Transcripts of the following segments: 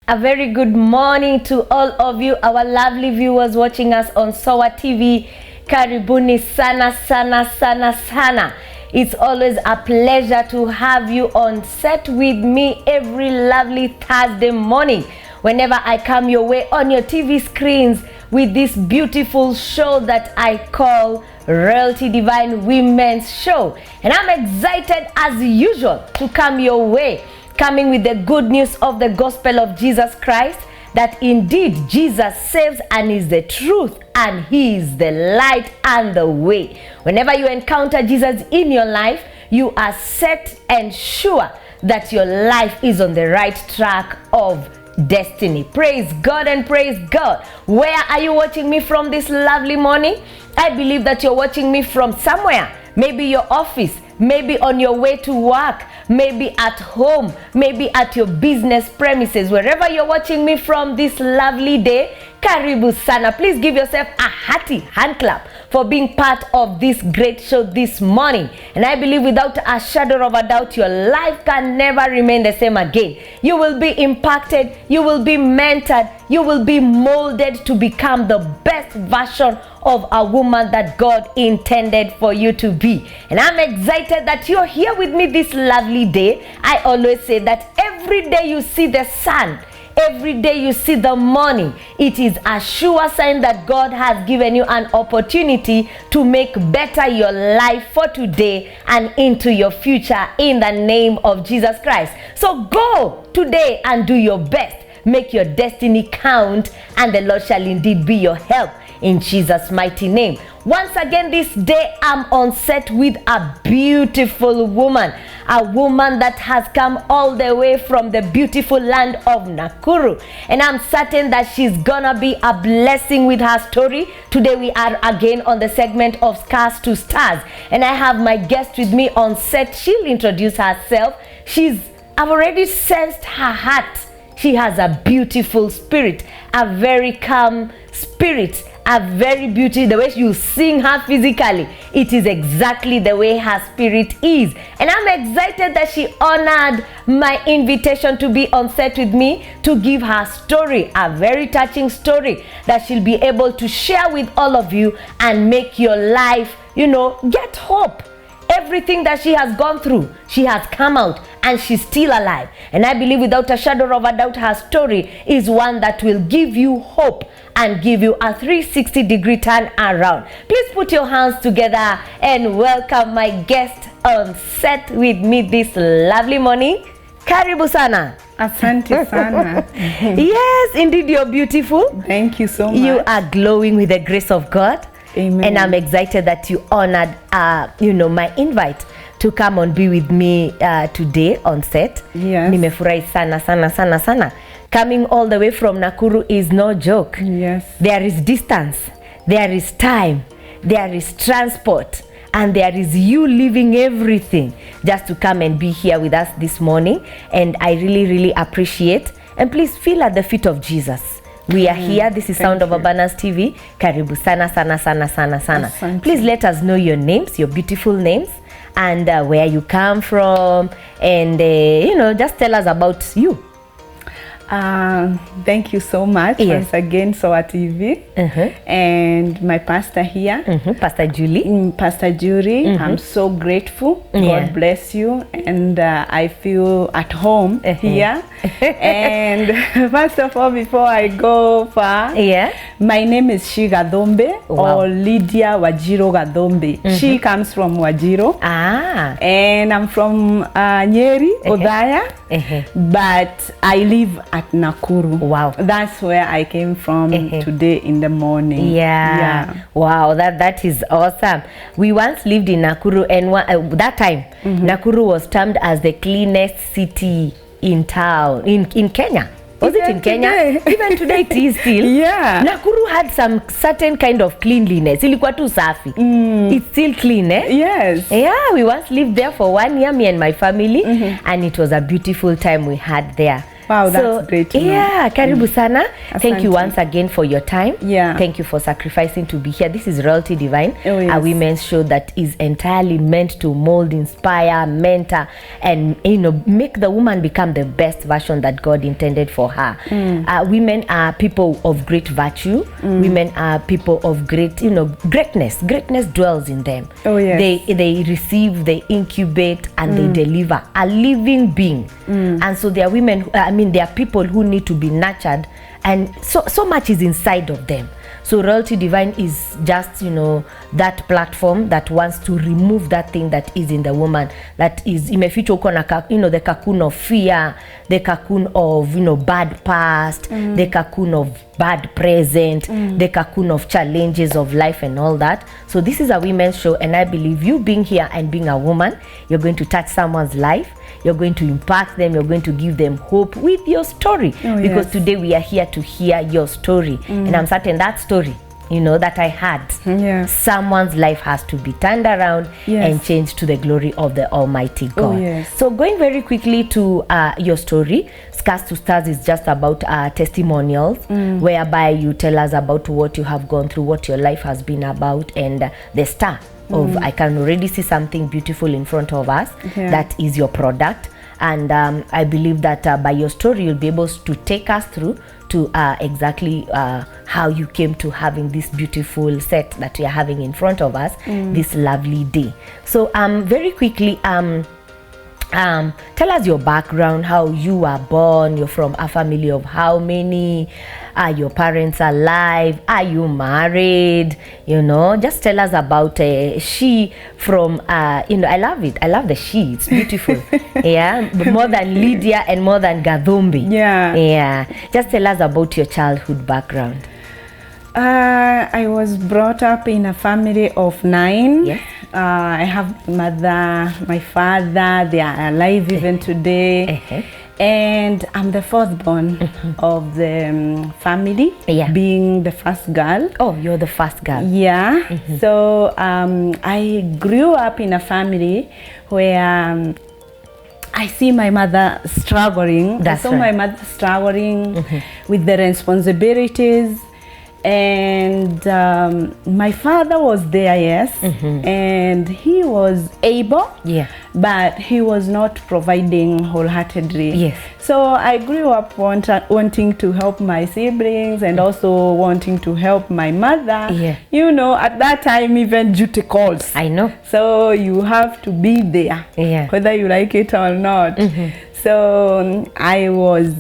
A very good morning to all of you, our lovely viewers watching us on SOATV. Karibuni sana sana sana sana. It's always a pleasure to have you on set with me every lovely Thursday morning. Whenever I come your way on your TV screens with this beautiful show that I call Royalty Divine Women's Show. And I'm excited as usual to come your way, coming with the good news of the gospel of Jesus Christ, that indeed Jesus saves and is the truth, and he is the light and the way. Whenever you encounter Jesus in your life, you are set and sure that your life is on the right track of destiny. Praise God and praise God. Where are you watching me from this lovely morning? I believe that you're watching me from somewhere, maybe your office, maybe on your way to work, maybe at home, maybe at your business premises. Wherever you're watching me from this lovely day, karibu sana. Please give yourself a hearty hand clap for being part of this great show this morning. And I believe without a shadow of a doubt, your life can never remain the same again. You will be impacted, you will be mentored, you will be molded to become the best version of a woman that God intended for you to be. And I'm excited that you're here with me this lovely day. I always say that every day you see the sun, every day you see the morning, it is a sure sign that God has given you an opportunity to make better your life for today and into your future in the name of Jesus Christ. So go today and do your best. Make your destiny count, and the Lord shall indeed be your help in Jesus' mighty name. Once again this day, I'm on set with a beautiful woman, a woman that has come all the way from the beautiful land of Nakuru, and I'm certain that she's gonna be a blessing with her story. Today we are again on the segment of Scars to Stars, and I have my guest with me on set. She'll introduce herself. I've already sensed her heart. She has a beautiful spirit, a very calm spirit, a very beautiful, the way you sing her physically, it is exactly the way her spirit is. And I'm excited that she honored my invitation to be on set with me to give her story, a very touching story that she'll be able to share with all of you and make your life, get hope. Everything that she has gone through, she has come out and she's still alive. And I believe without a shadow of a doubt, her story is one that will give you hope and give you a 360-degree turn around. Please put your hands together and welcome my guest on set with me this lovely morning. Karibu sana. Asante sana. Yes, indeed, you're beautiful. Thank you so much. You are glowing with the grace of God. Amen. And I'm excited that you honored, my invite to come and be with me today on set. Yes. Nimefurahi sana sana sana sana. Coming all the way from Nakuru is no joke. Yes. There is distance, there is time, there is transport, and there is you leaving everything just to come and be here with us this morning. And I really, really appreciate. And please feel at the feet of Jesus. We are here. This is Sound of Abundance TV. Karibu sana sana sana sana sana. Asante. Please let us know your names, your beautiful names, and where you come from, and just tell us about you. Thank you so much. Yes. Once again, SOATV, and my pastor here, Pastor Julie. Pastor Julie. I'm so grateful. Yeah. God bless you, and I feel at home here. And first of all, before I go far, my name is Shee Gathumbi. Wow. Or Lydia Wajiro Gathumbi. She comes from Wajiro. And I'm from Nyeri, Odaya, but I live at Nakuru. Wow. That's where I came from today in the morning. Yeah. Wow, that is awesome. We once lived in Nakuru, and that time Nakuru was termed as the cleanest city in town in Kenya. Was it in Kenya? Even today it is still. Yeah. Nakuru had some certain kind of cleanliness. Ilikuwa tu safi. It's still clean, eh? Yes. Yeah, we once lived there for 1 year, me and my family, and it was a beautiful time we had there. Wow, that's great to know. Yeah, karibu sana. Thank you Asante. once again for your time. Yeah. Thank you for sacrificing to be here. This is Royalty Divine, Oh, yes. a women's show that is entirely meant to mold, inspire, mentor, and make the woman become the best version that God intended for her. Women are people of great virtue. Women are people of great, greatness. Greatness dwells in them. Oh, yes. They receive, they incubate, and they deliver a living being. And so there are women, there are people who need to be nurtured, and so much is inside of them. So Royalty Divine is just, that platform that wants to remove that thing that is in the woman, that is imefichwa huko na the cocoon of fear, the cocoon of bad past, the cocoon of bad present, the cocoon of challenges of life and all that. So this is a women's show, and I believe you being here and being a woman, you're going to touch someone's life. You're going to impact them. You're going to give them hope with your story. Because today we are here to hear your story. And I'm certain that story, that I had, someone's life has to be turned around and changed to the glory of the Almighty God. So going very quickly to your story, Scars to Stars is just about testimonials, whereby you tell us about what you have gone through, what your life has been about, and the star of I can already see something beautiful in front of us. That is your product, and I believe that by your story you'll be able to take us through to exactly how you came to having this beautiful set that we are having in front of us this lovely day. So very quickly, tell us your background, how you were born. You're from a family of how many? Are your parents alive? Are you married? Just tell us about Shee from, I love it. I love the Shee. It's beautiful. More than Lydia and more than Gathumbi. Just tell us about your childhood background. I was brought up in a family of 9. I have mother, my father, they are alive even today. And I'm the fourth born of the family, being the first girl. Oh, you're the first girl. So I grew up in a family where I see my mother struggling. I saw my mother struggling with the responsibilities. And my father was there, and he was able, but he was not providing wholeheartedly. So I grew up wanting to help my siblings and also wanting to help my mother. At that time, even duty calls. I know. So you have to be there, whether you like it or not. So I was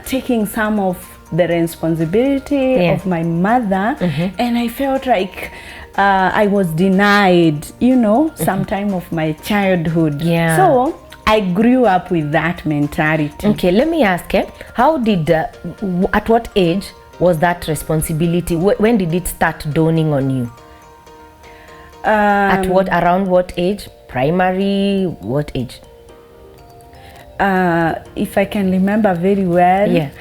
taking some of the responsibility of my mother, and I felt like I was denied, some time of my childhood. So I grew up with that mentality. Okay, let me ask, how did, at what age was that responsibility? When did it start dawning on you? Around what age? Primary? What age? If I can remember very well,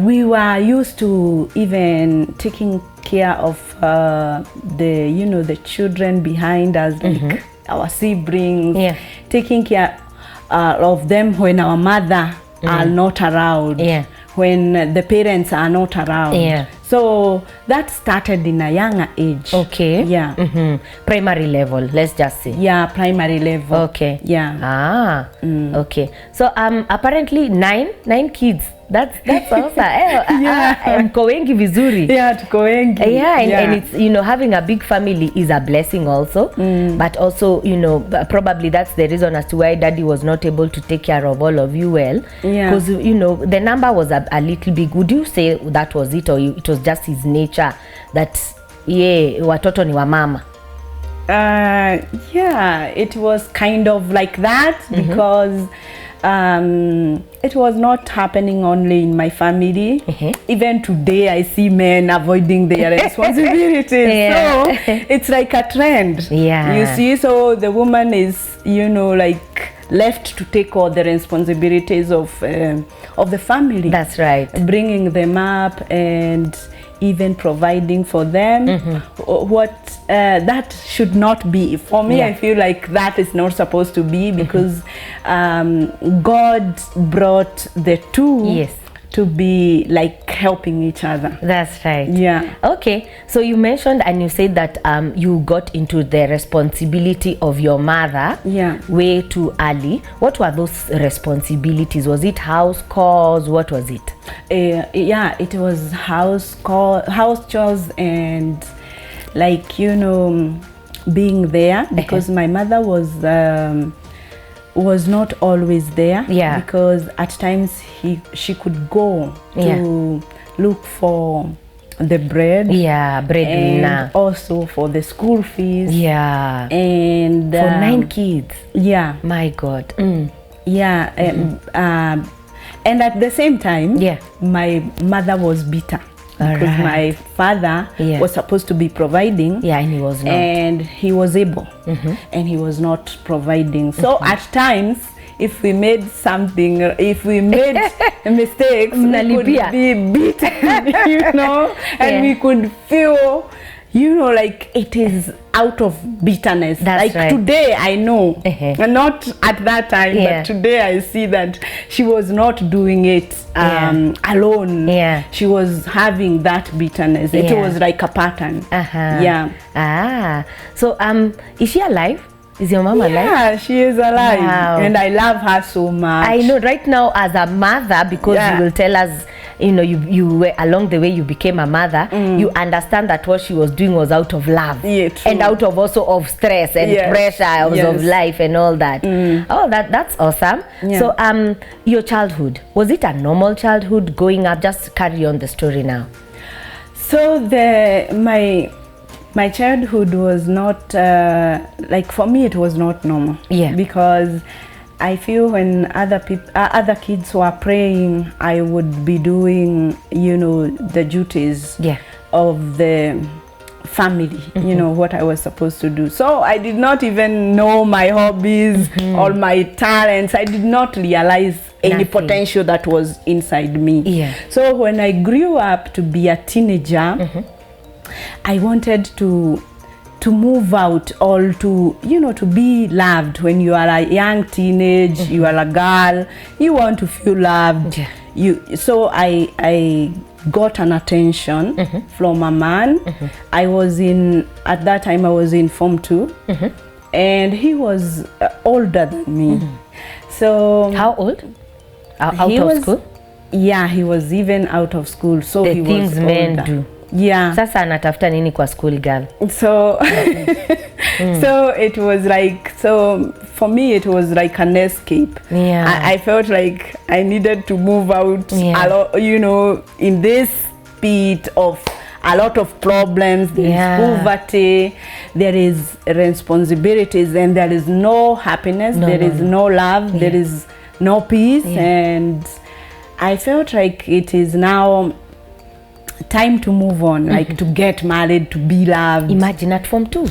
we were used to even taking care of the children behind us, like our siblings, taking care of them when our mother are not around, when the parents are not around. So that started in a younger age. Primary level, let's just say. Primary level. Okay. Okay. So apparently nine kids. That's awesome. Mko wengi vizuri. Tuko wengi. And it's, having a big family is a blessing also. But also, probably that's the reason as to why daddy was not able to take care of all of you well. Because, the number was a little big. Would you say that was it, or it was just his nature that, watoto ni wa mama? It was kind of like that, because it was not happening only in my family. Even today I see men avoiding their responsibilities. So it's like a trend. You see, so the woman is, like left to take all the responsibilities of the family. That's right. Bringing them up and even providing for them. What that should not be. For me, I feel like that is not supposed to be, because God brought the two to be like helping each other. That's right. Yeah. Okay, so you mentioned and you said that you got into the responsibility of your mother way too early. What were those responsibilities? Was it house chores? What was it? Yeah, it was house chores, and like, you know, being there, because my mother was not always there, because at times she could go to look for the bread, breadwinner, and also for the school fees, and for 9 kids, my God, and at the same time, my mother was bitter. Because my father was supposed to be providing, and he was not, and he was able, and he was not providing. So at times, if we made something, if we made mistakes, we could be beaten, you know, and we could feel, you know, like it is out of bitterness. That's like today I know, not at that time, but today I see that she was not doing it alone. She was having that bitterness. It was like a pattern. So is she alive? Is your mom alive? Yeah, she is alive. Wow. And I love her so much. I know right now as a mother, because you will tell us, you know, you were along the way you became a mother, you understand that what she was doing was out of love, and out of also of stress and pressure of life and all that. Oh, that's awesome. So your childhood, was it a normal childhood growing up? Just carry on the story now. So my childhood was not like, for me it was not normal, because I feel when other kids were praying, I would be doing, you know, the duties of the family, you know, what I was supposed to do. So I did not even know my hobbies or my talents. I did not realize any potential that was inside me. So when I grew up to be a teenager, I wanted to move out, or to, you know, to be loved. When you are a young teenage, you are a girl, you want to feel loved. So I got an attention from a man. At that time I was in Form 2, and he was older than me. So how old? Out of school? Yeah, he was even out of school. So the he things was men older. do. Sasa anatafuta nini kwa school girl? So so it was like, so for me it was like an escape. I felt like I needed to move out a lot, you know, in this pit of a lot of problems. There is poverty, there is responsibilities, and there is no happiness, there is no love, there is no peace, and I felt like it is now time to move on, like to get married, to be loved. Imagine at Form 2.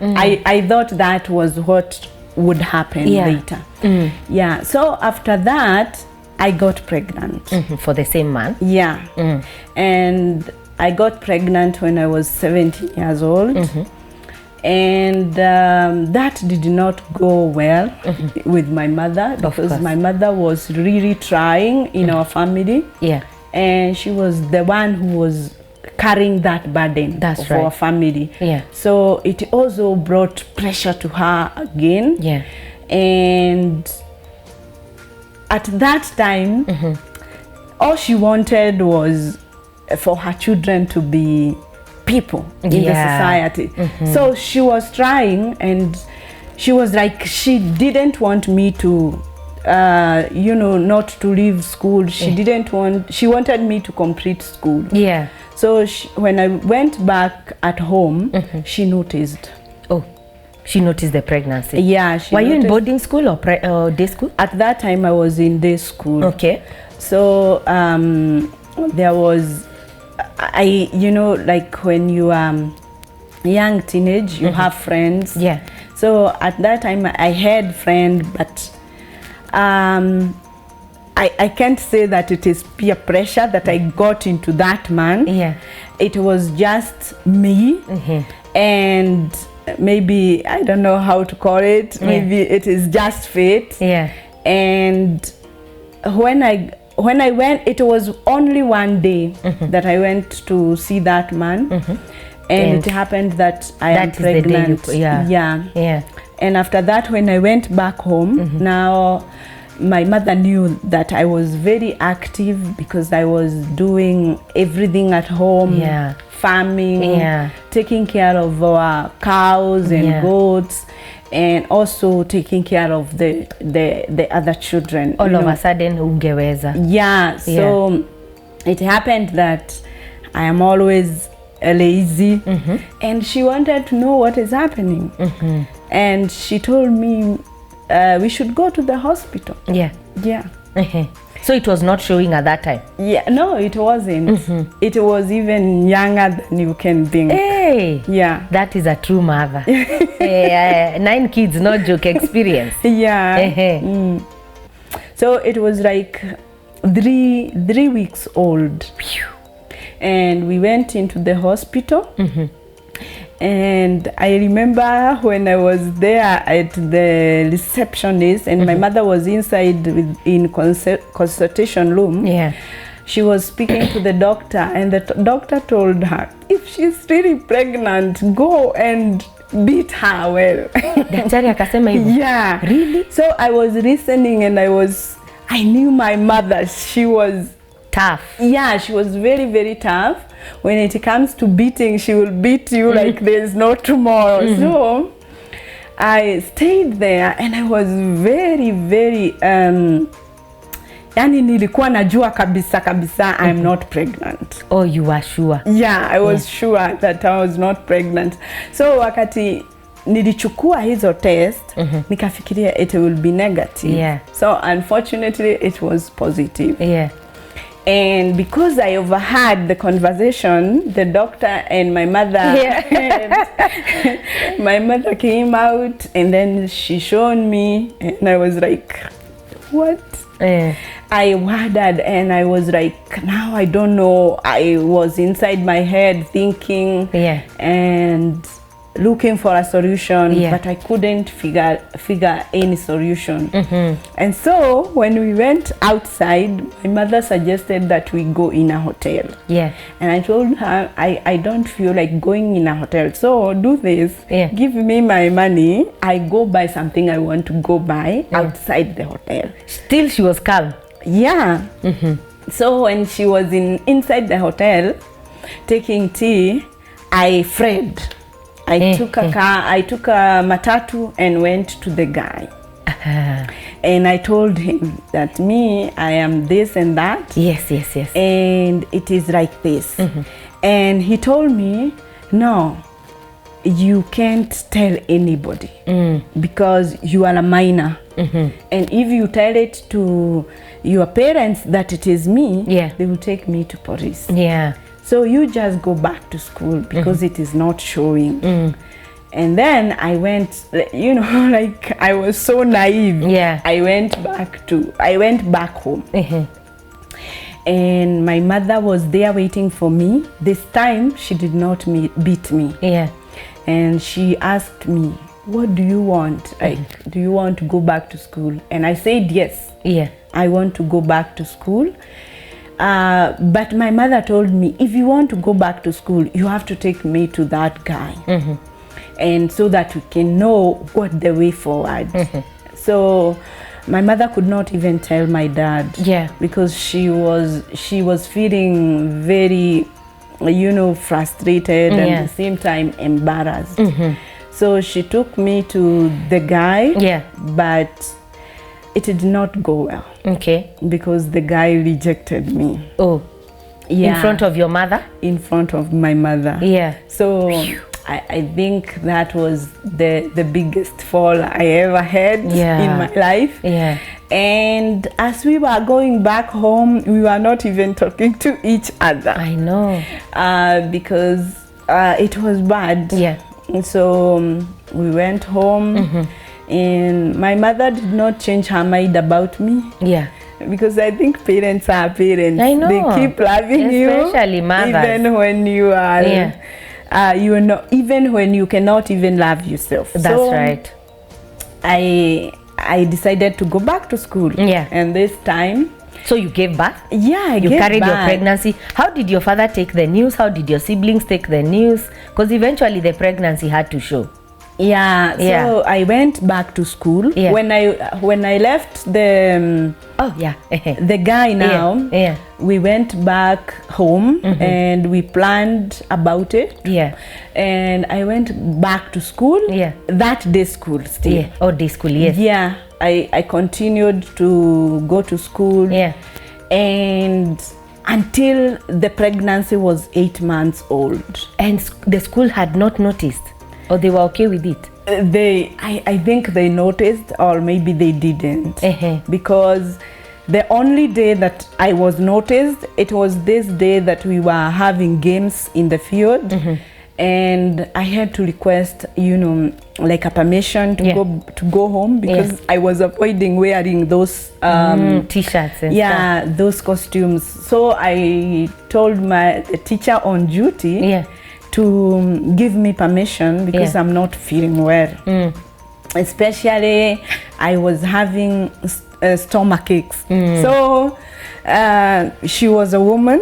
I thought that was what would happen later. So after that I got pregnant for the same man. And I got pregnant when I was 17 years old. And that did not go well with my mother, because my mother was really trying in our family. And she was the one who was carrying that burden of our family. So it also brought pressure to her again. And at that time, all she wanted was for her children to be people in the society. So she was trying, and she was like, she didn't want me to you know, not to leave school. She wanted me to complete school. So when I went back at home, she noticed. Oh, she noticed the pregnancy. She were you in boarding school or day school? At that time I was in day school. So there was, you know, like when you are young teenage, you have friends. So at that time I had friends, but I can't say that it is peer pressure that I got into that man. Yeah. It was just me, and maybe I don't know how to call it. Yeah. Maybe it is just fate. Yeah. And when I went, it was only one day that I went to see that man, and it happened that I am pregnant. Yeah. And after that, when I went back home, now my mother knew that I was very active because I was doing everything at home, farming, taking care of our cows and goats, and also taking care of the other children. All of a sudden, ungeweza. Yeah, so it happened that I am always lazy, and she wanted to know what is happening, and she told me we should go to the hospital. Yeah. So it was not showing at that time? Yeah, no, it wasn't. It was even younger than you can think. Hey, yeah, that is a true mother. 9 kids, no joke experience. Yeah. So it was like 3 weeks old. And we went into the hospital. And I remember when I was there at the receptionist, and my mother was inside in consultation room. Yeah. She was speaking to the doctor, and the doctor told her, if she's really pregnant, go and beat her well. Daktari akasema hivyo? Yeah. Really? So I was listening, and I knew my mother. She was tough. Yeah, she was very, very tough. When it comes to beating, she will beat you like there's no tomorrow. So I stayed there, and I was very, very yani nilikuwa najua kabisa I'm not pregnant. Oh, you were sure? Yeah, I was sure that I was not pregnant. So wakati nilichukua hizo test, nikafikiria it will be negative. Yeah. So unfortunately it was positive. Yeah. And because I overheard the conversation, the doctor and my mother, my mother came out, and then she showed me, and I was like, what? I wondered, and I was like, now I don't know. I was inside my head thinking and looking for a solution, but I couldn't figure any solution. And so when we went outside, my mother suggested that we go in a hotel. Yeah. And I told her, I don't feel like going in a hotel, so do this. Give me my money. I go buy something I want to go buy outside the hotel. Still she was calm? Yeah. So when she was inside the hotel taking tea, I fled. I took a car, I took a matatu and went to the guy. And I told him that I am this and that. Yes. And it is like this. And he told me, no, you can't tell anybody because you are a minor. And if you tell it to your parents that it is me, they will take me to police. Yeah. So you just go back to school because it is not showing. And then I went, like I was so naive. Yeah. I went back home. And my mother was there waiting for me. This time she did not beat me. Yeah. And she asked me, what do you want? Like, do you want to go back to school? And I said yes. Yeah. I want to go back to school. But my mother told me, if you want to go back to school, you have to take me to that guy. And so that we can know what the way forward. So my mother could not even tell my dad. Yeah. Because she was feeling very, frustrated and at the same time embarrassed. So she took me to the guy. Yeah. But it did not go well. Okay. Because the guy rejected me. Oh. Yeah. In front of your mother? In front of my mother. Yeah. So I think that was the biggest fall I ever had in my life. Yeah. And as we were going back home, we were not even talking to each other. I know. Because it was bad. Yeah. So we went home. And my mother did not change her mind about me. Yeah. Because I think parents are parents. I know. They keep loving you. Especially mothers. Even when you are, you know, even when you cannot even love yourself. That's right. I decided to go back to school. Yeah. And this time. So you gave birth? Yeah, you carried your pregnancy. How did your father take the news? How did your siblings take the news? Because eventually the pregnancy had to show. Yeah, so I went back to school. Yeah. When I left the the guy now, we went back home and we planned about it. Yeah. And I went back to school. Yeah. That day school still. Yeah. Oh, day school, yes. Yeah. I continued to go to school. Yeah. And until the pregnancy was 8 months old. And the school had not noticed? Or they were okay with it? I think they noticed, or maybe they didn't. Because the only day that I was noticed, it was this day that we were having games in the field. And I had to request, you know, like a permission to go home, because I was avoiding wearing those t-shirts and stuff. Those costumes. So I told the teacher on duty to give me permission, because I'm not feeling well. Especially I was having stomach aches. So she was a woman,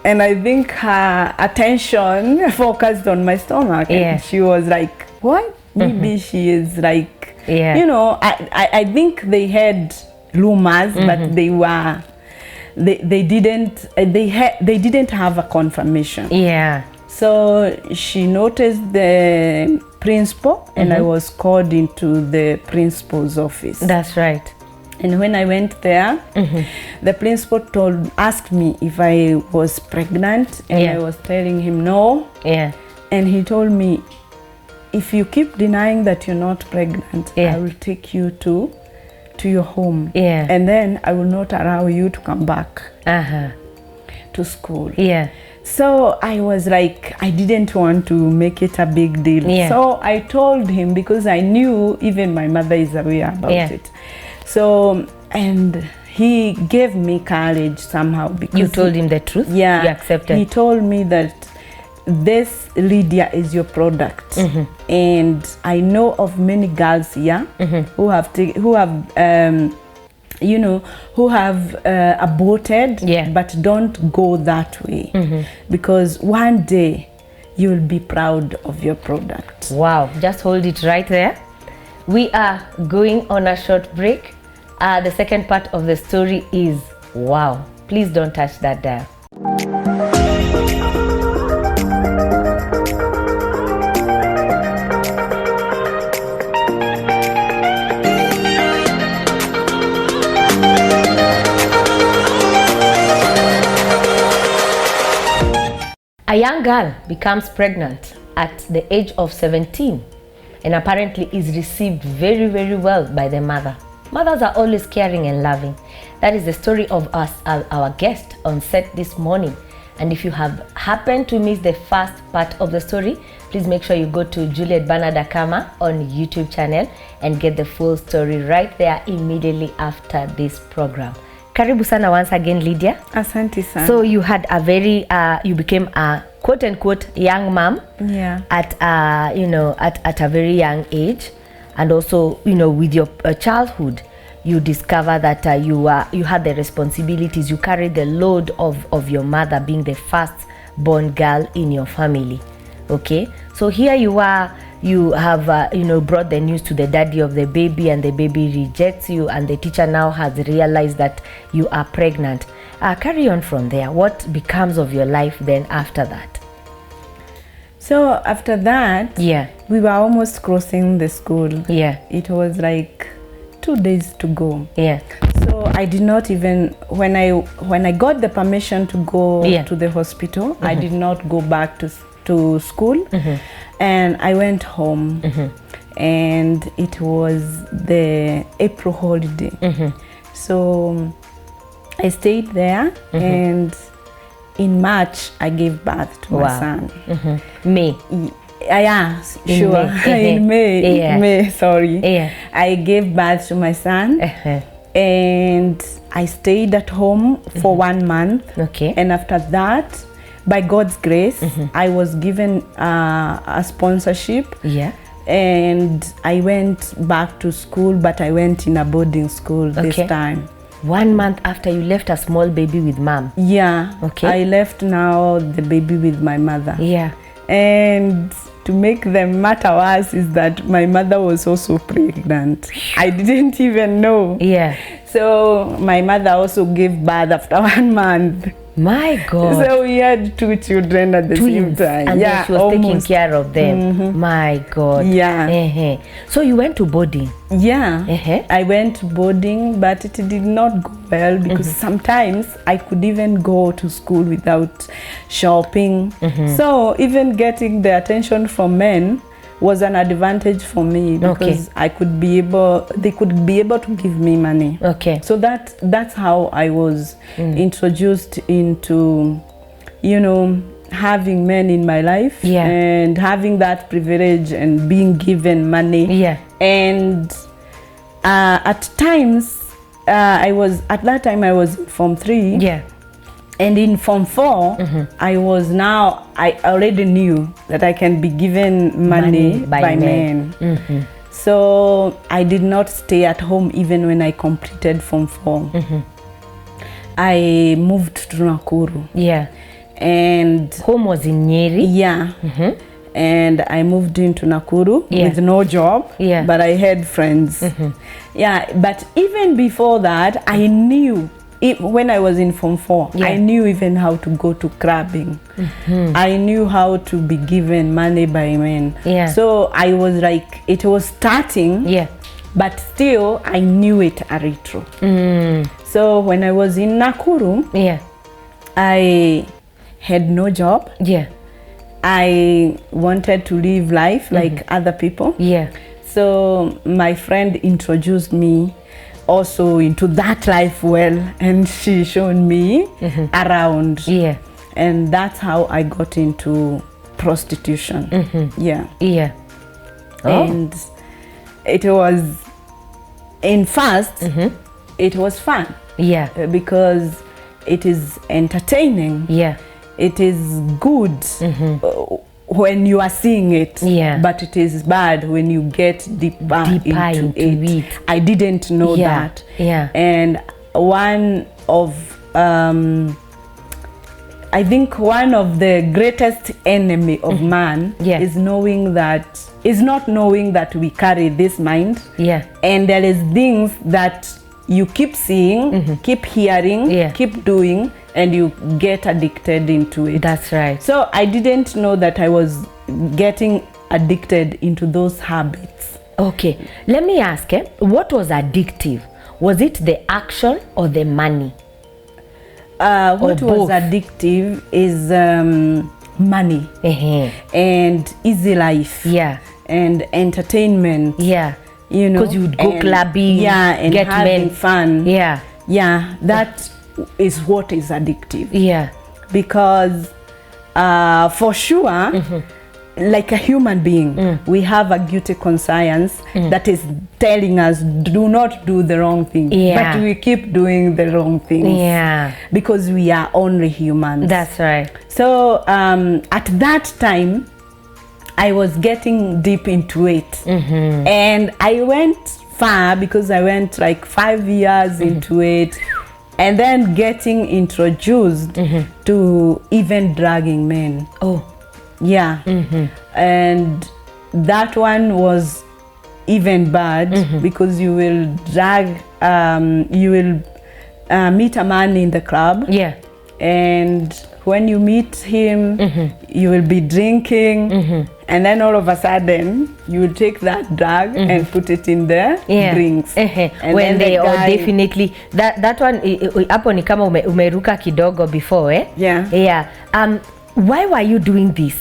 and I think her attention focused on my stomach. And she was like, what? Maybe she is like, you know, I think they had rumors, but they didn't have a confirmation. Yeah. So she noticed the principal, and I was called into the principal's office. That's right. And when I went there, the principal asked me if I was pregnant, and I was telling him no. Yeah. And he told me, if you keep denying that you're not pregnant, I will take you to your home. Yeah. And then I will not allow you to come back to school. Yeah. So I was like, I didn't want to make it a big deal. Yeah. So I told him, because I knew even my mother is aware about it. So, and he gave me courage somehow, because you told him the truth. Yeah. You accepted. He told me that this Lydia is your product, and I know of many girls here who have aborted, but don't go that way, because one day you will be proud of your product. Wow, just hold it right there. We are going on a short break. The second part of the story is wow. Please don't touch that dial. A young girl becomes pregnant at the age of 17 and apparently is received very, very well by the mother. Mothers are always caring and loving. That is the story of our guest on set this morning. And if you have happened to miss the first part of the story, please make sure you go to Juliet Banadakama on YouTube channel and get the full story right there immediately after this program. Karibu sana once again, Lydia. Asante sana. So you had a very, you became a quote-unquote young mom at a very young age. And also, you know, with your childhood, you discover that you had the responsibilities, you carried the load of your mother being the first born girl in your family. Okay, so here you are, you have brought the news to the daddy of the baby, and the baby rejects you, and the teacher now has realized that you are pregnant. Carry on from there. What becomes of your life then after that? So after that, we were almost crossing the school. Yeah. It was like 2 days to go. Yeah. So I did not even, when I got the permission to go to the hospital, I did not go back to school, and I went home, and it was the April holiday. So I stayed there, and in March I gave birth to my son. May. Yeah, sure. In May, sorry. Yeah. I gave birth to my son. And I stayed at home for 1 month. Okay. And after that, by God's grace, I was given a sponsorship. Yeah. And I went back to school, but I went in a boarding school this time. 1 month after you left a small baby with mom. Yeah. Okay. I left now the baby with my mother. Yeah. And to make the matter worse is that my mother was also pregnant. I didn't even know. Yeah. So my mother also gave birth after 1 month. My God. So we had 2 children at the same time. And then she was taking care of them. My God. Yeah. So you went to boarding? Yeah. I went to boarding, but it did not go well because sometimes I could even go to school without shopping. So even getting the attention from men was an advantage for me because I could be able, they could be able to give me money. Okay. So that's how I was introduced into, you know, having men in my life and having that privilege and being given money. Yeah. And at times, I was in Form 3. Yeah. And in Form 4, I already knew that I can be given money by men. So I did not stay at home even when I completed Form 4. I moved to Nakuru. Yeah. And home was in Nyeri. Yeah. And I moved into Nakuru with no job, but I had friends. Yeah, but even before that, I knew when I was in Form 4, I knew even how to go to clubbing. I knew how to be given money by men. So I was like, it was starting, but still I knew it a little. So when I was in Nakuru, I had no job. I wanted to live life like other people. So my friend introduced me also into that life well, and she showed me around. And that's how I got into prostitution. And it was, in first, it was fun. Because it is entertaining. It is good when you are seeing it, but it is bad when you get deeper into it. I didn't know that. And one of, I think one of the greatest enemy of man is not knowing that we carry this mind. And there is things that you keep seeing, keep hearing, keep doing, and you get addicted into it. That's right. So I didn't know that I was getting addicted into those habits. Okay, let me ask, what was addictive? Was it the action or the money? What was addictive is money and easy life and entertainment. You know, because you would go clubbing, and get having fun. That is what is addictive. Because for sure, like a human being, we have a guilty conscience that is telling us do not do the wrong thing, but we keep doing the wrong things because we are only humans. That's right. So at that time, I was getting deep into it, and I went far because I went like 5 years into it, and then getting introduced to even dragging men. And that one was even bad because you will drag, you will meet a man in the club, and when you meet him, you will be drinking, and then all of a sudden you will take that drug and put it in the drinks. And when they definitely that one hapo ni kama umeruka kidogo before why were you doing this?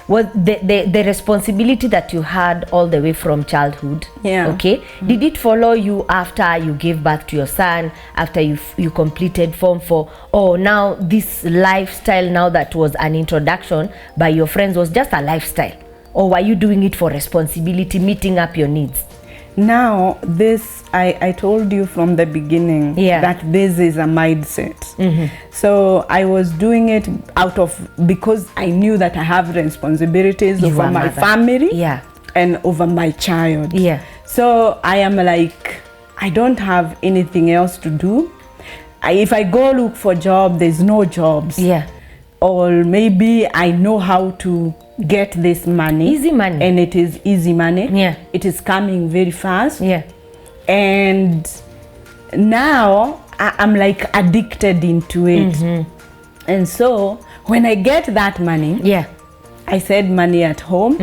Was the responsibility that you had all the way from childhood? Did it follow you after you gave birth to your son, after you completed Form 4, or now this lifestyle now that was an introduction by your friends was just a lifestyle? or were you doing it for responsibility, meeting up your needs? Now, this, I told you from the beginning that this is a mindset. So I was doing it because I knew that I have responsibilities over my family and over my child. So I am like, I don't have anything else to do. If I go look for job, there's no jobs. Or maybe I know how to get this money. Easy money. And it is easy money. It is coming very fast. And now I'm like addicted into it. And so when I get that money, I save money at home,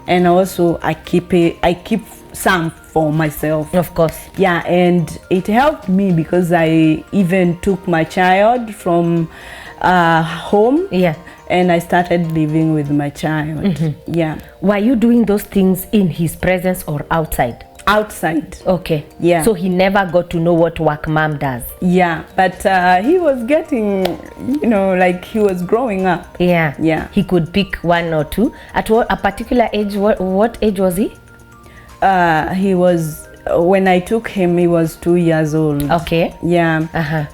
and also I keep some for myself. Of course. And it helped me because I even took my child from home. And I started living with my child. Were you doing those things in his presence or outside? Outside. Okay. So he never got to know what work mom does. But he was getting, like he was growing up. He could pick one or two. At what a particular age? What age was he? He was, when I took him, he was 2 years old. Okay.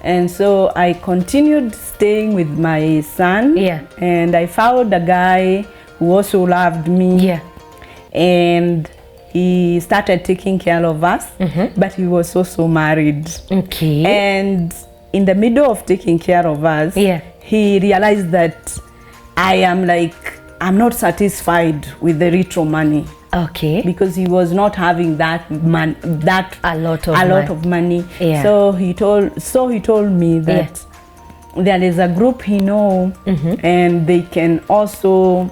And so I continued staying with my son. And I found a guy who also loved me. And he started taking care of us, but he was also married. And in the middle of taking care of us, he realized that I'm not satisfied with the retro money. Because he was not having that a lot of money. So he told me that there is a group he know, and they can also,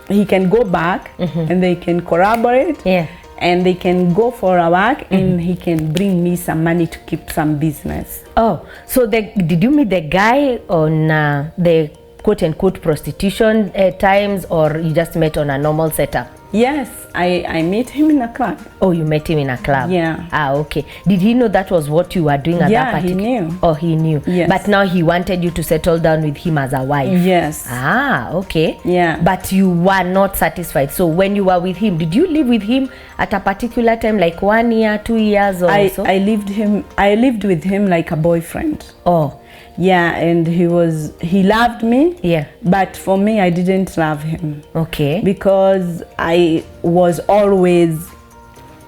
he can go back and they can collaborate. And they can go for a work, and he can bring me some money to keep some business. So did you meet the guy on the quote-unquote prostitution times, or you just met on a normal setup? Yes, I met him in a club. Oh, you met him in a club? Okay. Did he know that was what you were doing at that particular? He knew. Oh, he knew. But now he wanted you to settle down with him as a wife? Okay. But you were not satisfied. So when you were with him, did you live with him at a particular time, like 1 year, 2 years or so? I lived with him like a boyfriend. And he loved me. But for me, I didn't love him. Because I was always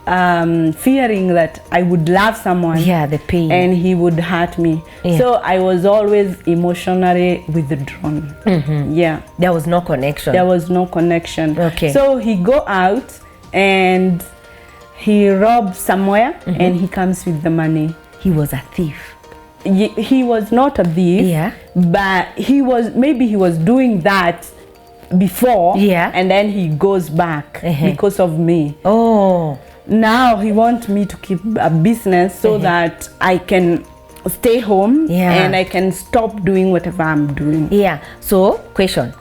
fearing that I would love someone. The pain. And he would hurt me. So I was always emotionally withdrawn. There was no connection. There was no connection. So he go out and he robs somewhere, and he comes with the money. He was a thief. He was not a thief, but he was doing that before, and then he goes back because of me. Now he wants me to keep a business so that I can stay home and I can stop doing whatever I'm doing. So question,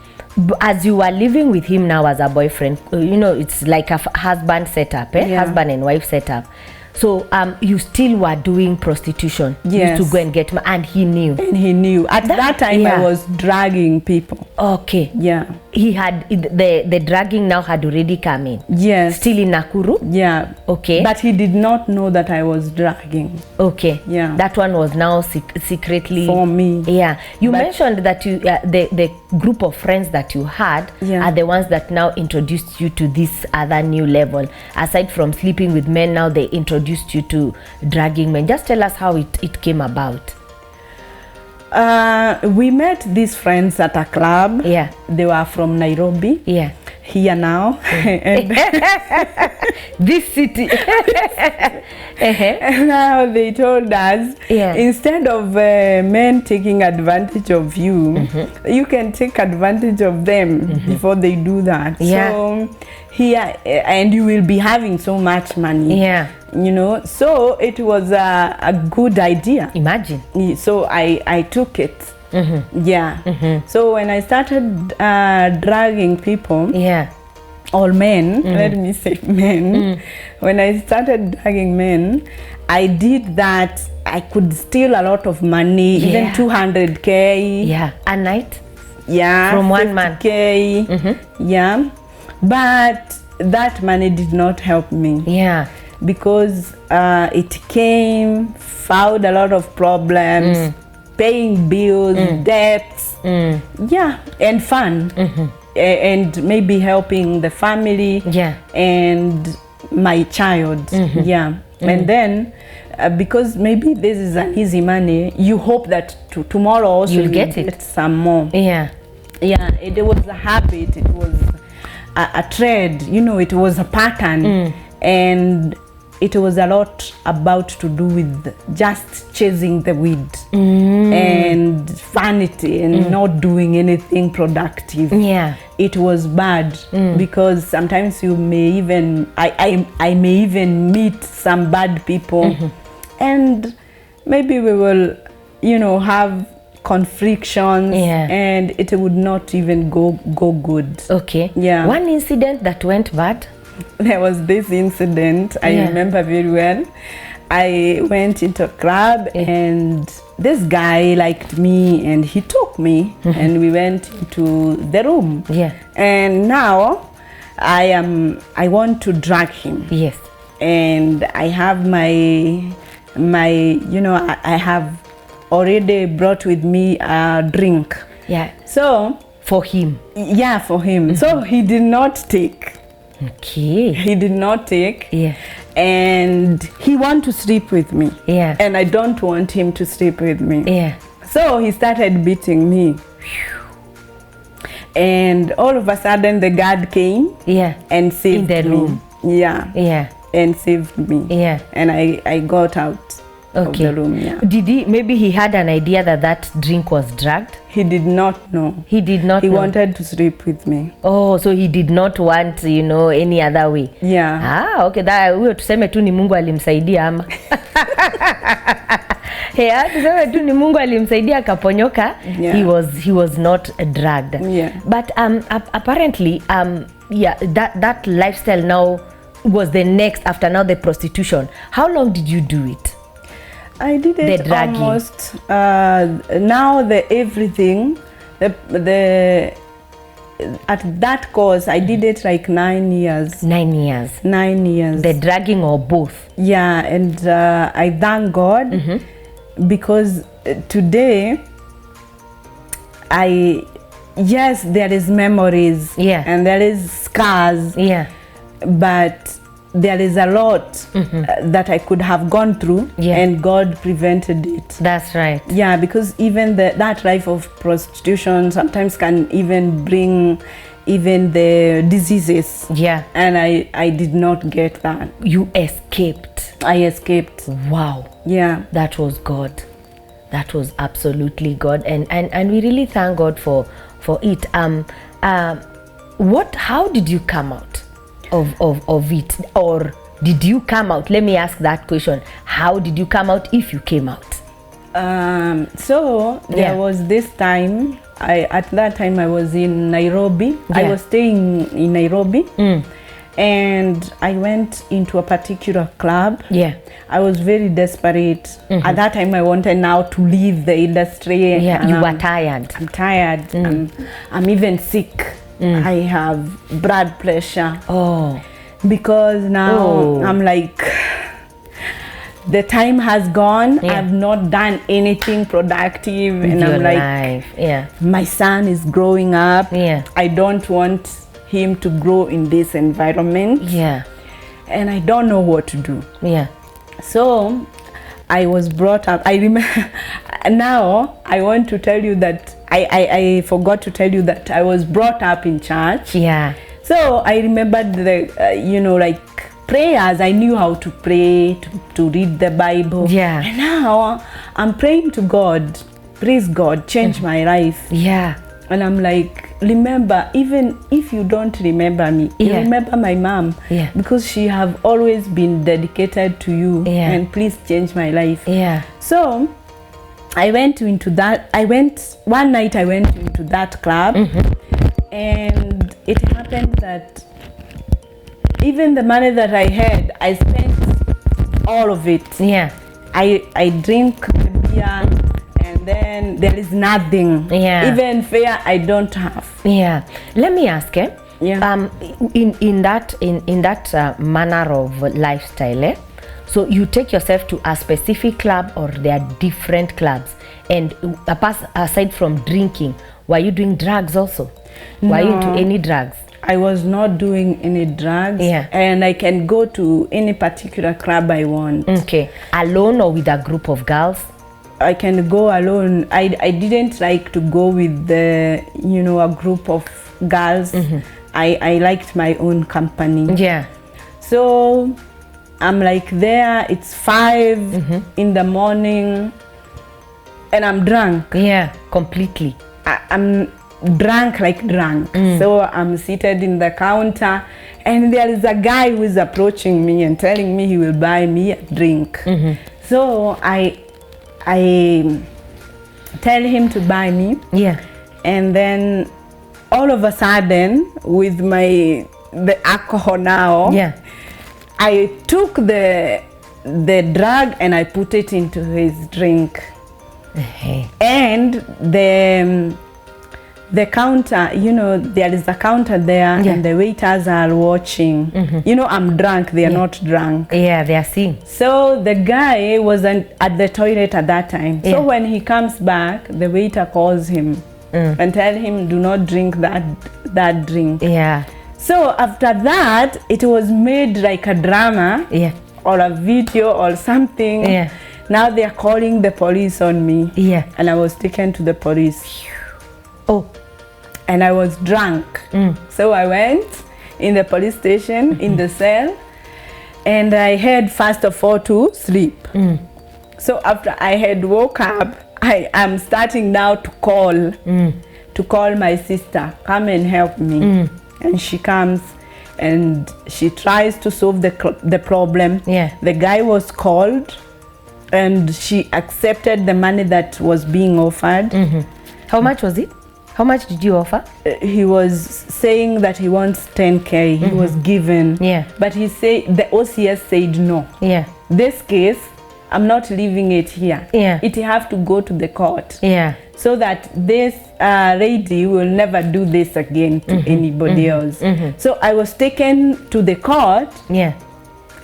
as you were living with him now as a boyfriend, it's like a husband setup, husband and wife setup. So you still were doing prostitution. Yes. You used to go and get and he knew. And he knew. At that time I was dragging people. Okay. Yeah. He had the dragging now had already come in. Yes. Still in Nakuru? Yeah. Okay. But he did not know that I was dragging. Okay. Yeah. That one was now secretly for me. Yeah. You mentioned that you the group of friends that you had are the ones that now introduced you to this other new level. Aside from sleeping with men, now they introduced you to dragging men. Just tell us how it came about. We met these friends at a club. Yeah. They were from Nairobi. Yeah. Here now. And this city. And now they told us, instead of men taking advantage of you, you can take advantage of them before they do that. So here, and you will be having so much money. So it was a good idea. Imagine. So I took it. So when I started dragging people, all men, let me say men, when I started dragging men, I did that. I could steal a lot of money, even 200K. A night? From 1 man. But that money did not help me. Yeah. Because it came, found a lot of problems, paying bills, debts, yeah, and fun, and maybe helping the family, yeah, and my child, yeah. And then because maybe this is an easy money, you hope that tomorrow also you'll get some more. Yeah, yeah. It was a habit. It was a trend. You know, it was a pattern, and it was a lot about to do with just chasing the weed and vanity and not doing anything productive. Yeah, it was bad because sometimes you may even I may even meet some bad people, and maybe we will, you know, have conflictions, and it would not even go good. Okay. Yeah. One incident that went bad. There was this incident I remember very well. I went into a club and this guy liked me and he took me and we went into the room. Yeah. And now I want to drag him. Yes. And I have my you know, I have already brought with me a drink. Yeah. So for him. Yeah, for him. So he did not take. Okay. He did not take. Yeah. And he want to sleep with me. Yeah. And I don't want him to sleep with me. Yeah. So he started beating me. And all of a sudden the guard came. Yeah. And saved me. In the room. Yeah. Yeah. And saved me. Yeah. And I got out of the room. Yeah. Did he, maybe he had an idea that drink was drugged? He did not know. He did not know. He wanted to sleep with me. Oh, so he did not want, you know, any other way. Yeah. Ah, okay. Huyo tuseme tu ni Mungu alimsaidia ama. Yeah, tuseme tu ni Mungu alimsaidia akaponyoka. Yeah. He was not drugged. Yeah. But apparently yeah, that lifestyle now was the next after now the prostitution. How long did you do it? I did it almost now the everything the at that course I did it like 9 years. 9 years. 9 years. The dragging or both? Yeah, and I thank God because today yes, there is memories, and there is scars, but there is a lot that I could have gone through, and God prevented it. That's right. Yeah, because even that life of prostitution sometimes can even bring even the diseases. Yeah. And I did not get that. You escaped. I escaped. Wow. Yeah. That was God. That was absolutely God. And we really thank God for it. How did you come out of it, or did you come out? Let me ask that question. How did you come out, if you came out? So there was this time, at that time I was in Nairobi. I was staying in Nairobi, and I went into a particular club. Yeah. I was very desperate. At that time I wanted now to leave the industry. Yeah, you were tired. I'm tired. I'm even sick. I have blood pressure. Oh. Because now I'm like, the time has gone. I've not done anything productive, and I'm like, my son is growing up. Yeah. I don't want him to grow in this environment. Yeah. And I don't know what to do. Yeah. So I was brought up. I remember now I want to tell you that I forgot to tell you that I was brought up in church. Yeah. So I remembered the you know, like prayers. I knew how to pray, to read the Bible. Yeah. And now I'm praying to God. Please God, change my life. Yeah. And I'm like, remember, even if you don't remember me, remember my mom. Yeah. Because she have always been dedicated to you. Yeah. And please change my life. Yeah. So I went into that. One night I went into that club, and it happened that even the money that I had, I spent all of it. Yeah. I drink the beer, and then there is nothing. Yeah. Even fare I don't have. Yeah. Let me ask, Yeah. In that manner of lifestyle, so you take yourself to a specific club, or there are different clubs? And aside from drinking, were you doing drugs also? No. Were you into any drugs? I was not doing any drugs. Yeah. And I can go to any particular club I want. Okay. Alone or with a group of girls? I can go alone. I didn't like to go with the, a group of girls. I liked my own company. Yeah. So I'm like there, it's 5 in the morning, and I'm drunk. Yeah, completely. I'm drunk, like drunk. So I'm seated in the counter, and there is a guy who is approaching me and telling me he will buy me a drink. So I tell him to buy me. Yeah. And then all of a sudden, with the alcohol now, yeah, I took the drug and I put it into his drink. And the counter, there is a counter there, yeah, and the waiters are watching. I'm drunk, they are not drunk. Yeah, they are seeing. So the guy wasn't at the toilet at that time. So when he comes back, the waiter calls him and tell him, do not drink that drink. Yeah. So after that, it was made like a drama, yeah, or a video or something. Yeah. Now they are calling the police on me. Yeah. And I was taken to the police. Oh. And I was drunk. So I went in the police station, in the cell, and I had first of all to sleep. So after I had woke up, I am starting now to call my sister, come and help me. And she comes and she tries to solve the problem. Yeah. The guy was called and she accepted the money that was being offered. How much was it? How much did you offer? He was saying that he wants 10K. He was given. Yeah. But the OCS said no. Yeah. This case, I'm not leaving it here. Yeah. It have to go to the court. Yeah. So that this lady will never do this again to anybody else. So I was taken to the court. Yeah.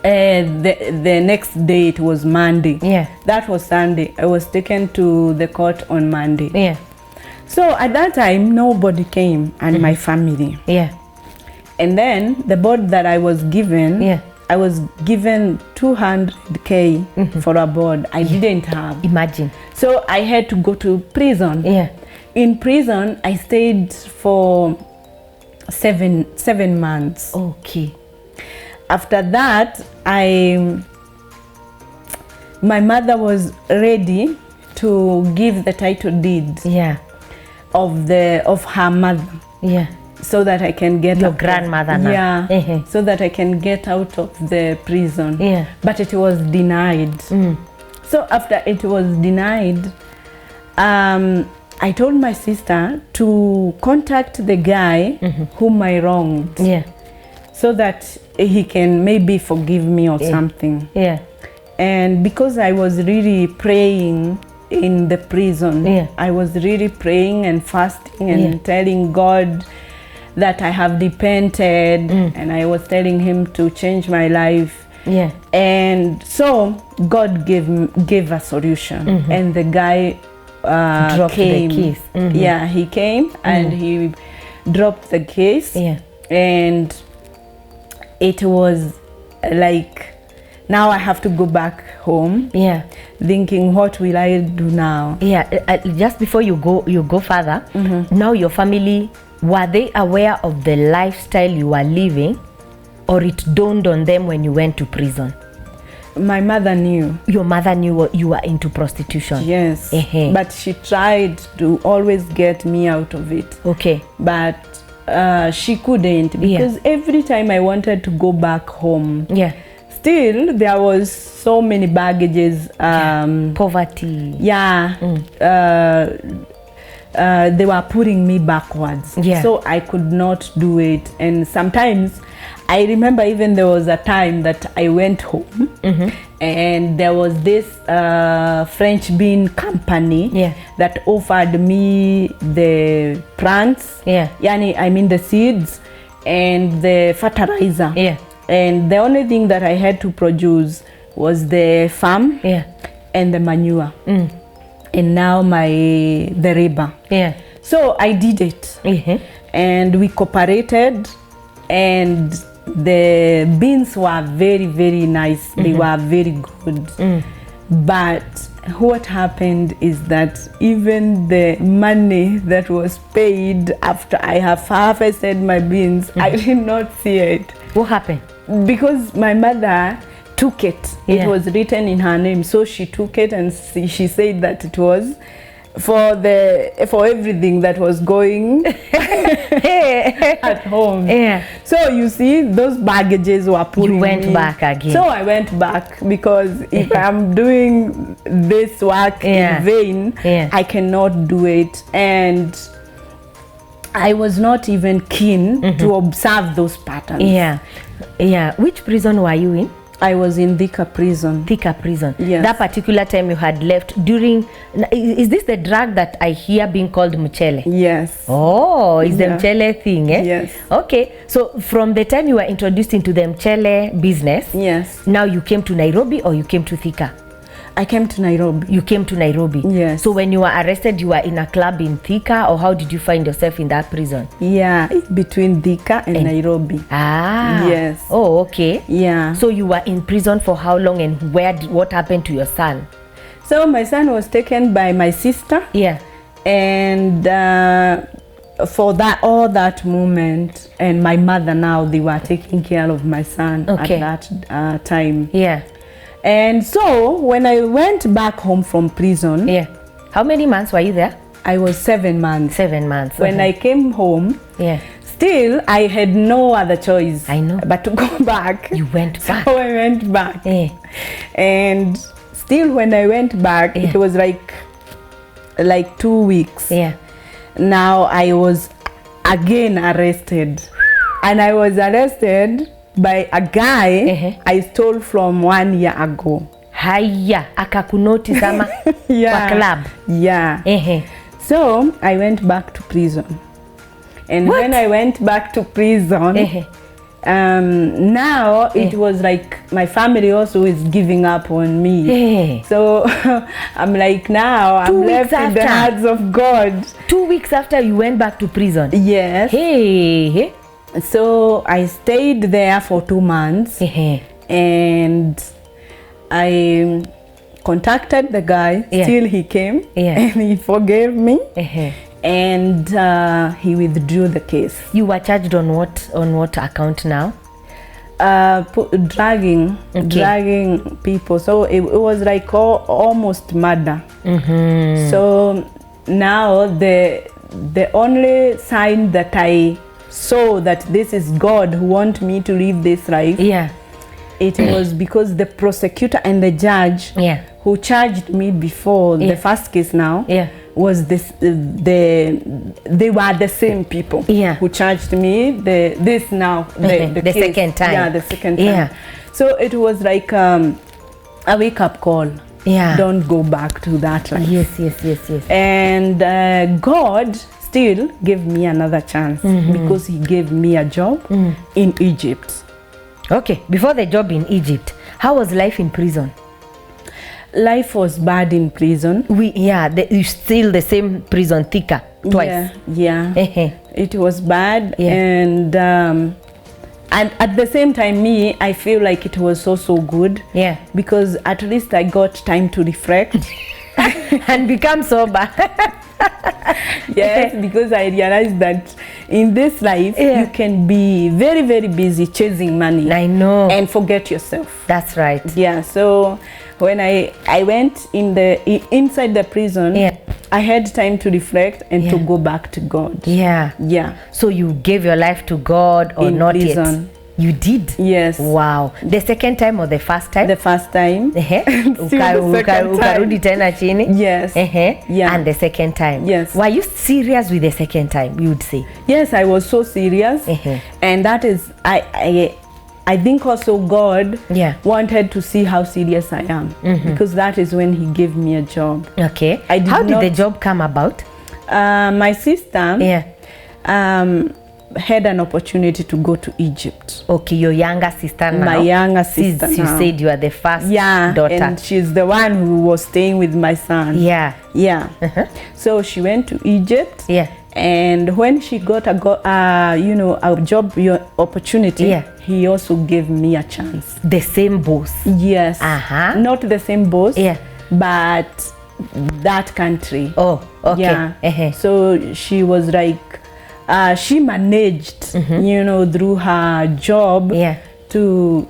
The next day, it was Monday. Yeah. That was Sunday. I was taken to the court on Monday. Yeah. So at that time, nobody came, and my family. Yeah. And then the board that I was given, yeah, I was given 200K for a board. I didn't have. Imagine. So I had to go to prison. Yeah. In prison, I stayed for seven months. Okay. After that, my mother was ready to give the title deed. Yeah. Of her mother. Yeah. So that I can get your grandmother now. Yeah. So that I can get out of the prison. Yeah. But it was denied. So after it was denied, I told my sister to contact the guy whom I wronged. Yeah. So that he can maybe forgive me or something. Yeah. And because I was really praying in the prison, yeah, I was really praying and fasting and telling God that I have repented, and I was telling him to change my life. Yeah. And so God gave a solution, and the guy came. The case. Yeah, he came and he dropped the case. Yeah. And it was like, now I have to go back home. Yeah. Thinking, what will I do now? Yeah. Just before you go further, now your family, were they aware of the lifestyle you were living, or it dawned on them when you went to prison? My mother knew. Your mother knew you were into prostitution? Yes. But she tried to always get me out of it. Okay. But she couldn't, because every time I wanted to go back home, still there was so many baggages. Poverty. Yeah. They were putting me backwards. Yeah. So I could not do it. And sometimes I remember even there was a time that I went home and there was this French bean company that offered me the plants, I mean the seeds, and the fertilizer. Yeah. And the only thing that I had to produce was the farm, Yeah. and the manure. And now the labor. Yeah. So I did it. And we cooperated, and the beans were very, very nice. They were very good. But what happened is that even the money that was paid after I have harvested my beans, I did not see it. What happened? Because my mother took it. Yeah. It was written in her name, so she took it, and she said that it was for everything that was going at home. Yeah. So you see, those baggages were pulling You went me. back again. So I went back, because if I'm doing this work in vain, I cannot do it. And I was not even keen to observe those patterns. Yeah. Yeah. Which prison were you in? I was in Thika prison. Thika prison. Yes. That particular time you had left during, is this the drug that I hear being called mchele? Yes. Oh, it's the mchele thing, eh? Yes. Okay, so from the time you were introduced into the mchele business, Yes. now you came to Nairobi or you came to Thika? I came to Nairobi. You came to Nairobi? Yes. So when you were arrested, you were in a club in Thika, or how did you find yourself in that prison? Yeah, between Thika and Nairobi. Ah. Yes. Oh, okay. Yeah. So you were in prison for how long, and what happened to your son? So my son was taken by my sister. Yeah. And for all that moment, and my mother now, they were taking care of my son at that time. Yeah. And so when I went back home from prison, yeah. How many months were you there? I was 7 months. 7 months. When I came home, yeah, still I had no other choice. I know. But to go back. You went back. So I went back. Yeah. And still when I went back, it was like 2 weeks. Yeah. Now I was again arrested. And I was arrested by a guy I stole from 1 year ago. Haya, akakunotice ama kwa club. Yeah. So I went back to prison. And when I went back to prison, now it was like my family also is giving up on me. So I'm like, now I'm left in the hands of God. 2 weeks after you went back to prison? Yes. Hey. So I stayed there for 2 months. And I contacted the guy. Still he came and he forgave me. And he withdrew the case. You were charged on what account now? Dragging people. So it was like almost murder. So now the only sign that I saw that this is God who want me to live this life, it was because the prosecutor and the judge who charged me before the first case now was this they were the same people who charged me the second time. Yeah, the second time. So it was like a wake-up call. Don't go back to that life. Yes. And God still gave me another chance because he gave me a job in Egypt. Okay, before the job in Egypt, how was life in prison? Life was bad in prison. You still the same prison, Thika, twice. Yeah. It was bad, and at the same time, I feel like it was so good. Because at least I got time to reflect and become sober. Yes, because I realized that in this life you can be very, very busy chasing money. I know. And forget yourself. That's right. Yeah. So when I went inside the prison, I had time to reflect and to go back to God. Yeah. So you gave your life to God or in not prison. Yet? You did? Yes. Wow. The second time or the first time? The first time. Ukarudi tena chini? Yes. Yeah. And the second time? Yes. Were you serious with the second time, you would say? Yes, I was so serious. And that is, I think also God wanted to see how serious I am. Because that is when he gave me a job. Okay. How did the job come about? My sister, had an opportunity to go to Egypt. Okay, your younger sister now. My younger sister Since you said you are the first daughter. And she's the one who was staying with my son. Yeah. So she went to Egypt. Yeah. And when she got a job opportunity, he also gave me a chance. The same boss? Yes. Not the same boss, but that country. Oh, okay. Yeah. So she was like, she managed, through her job to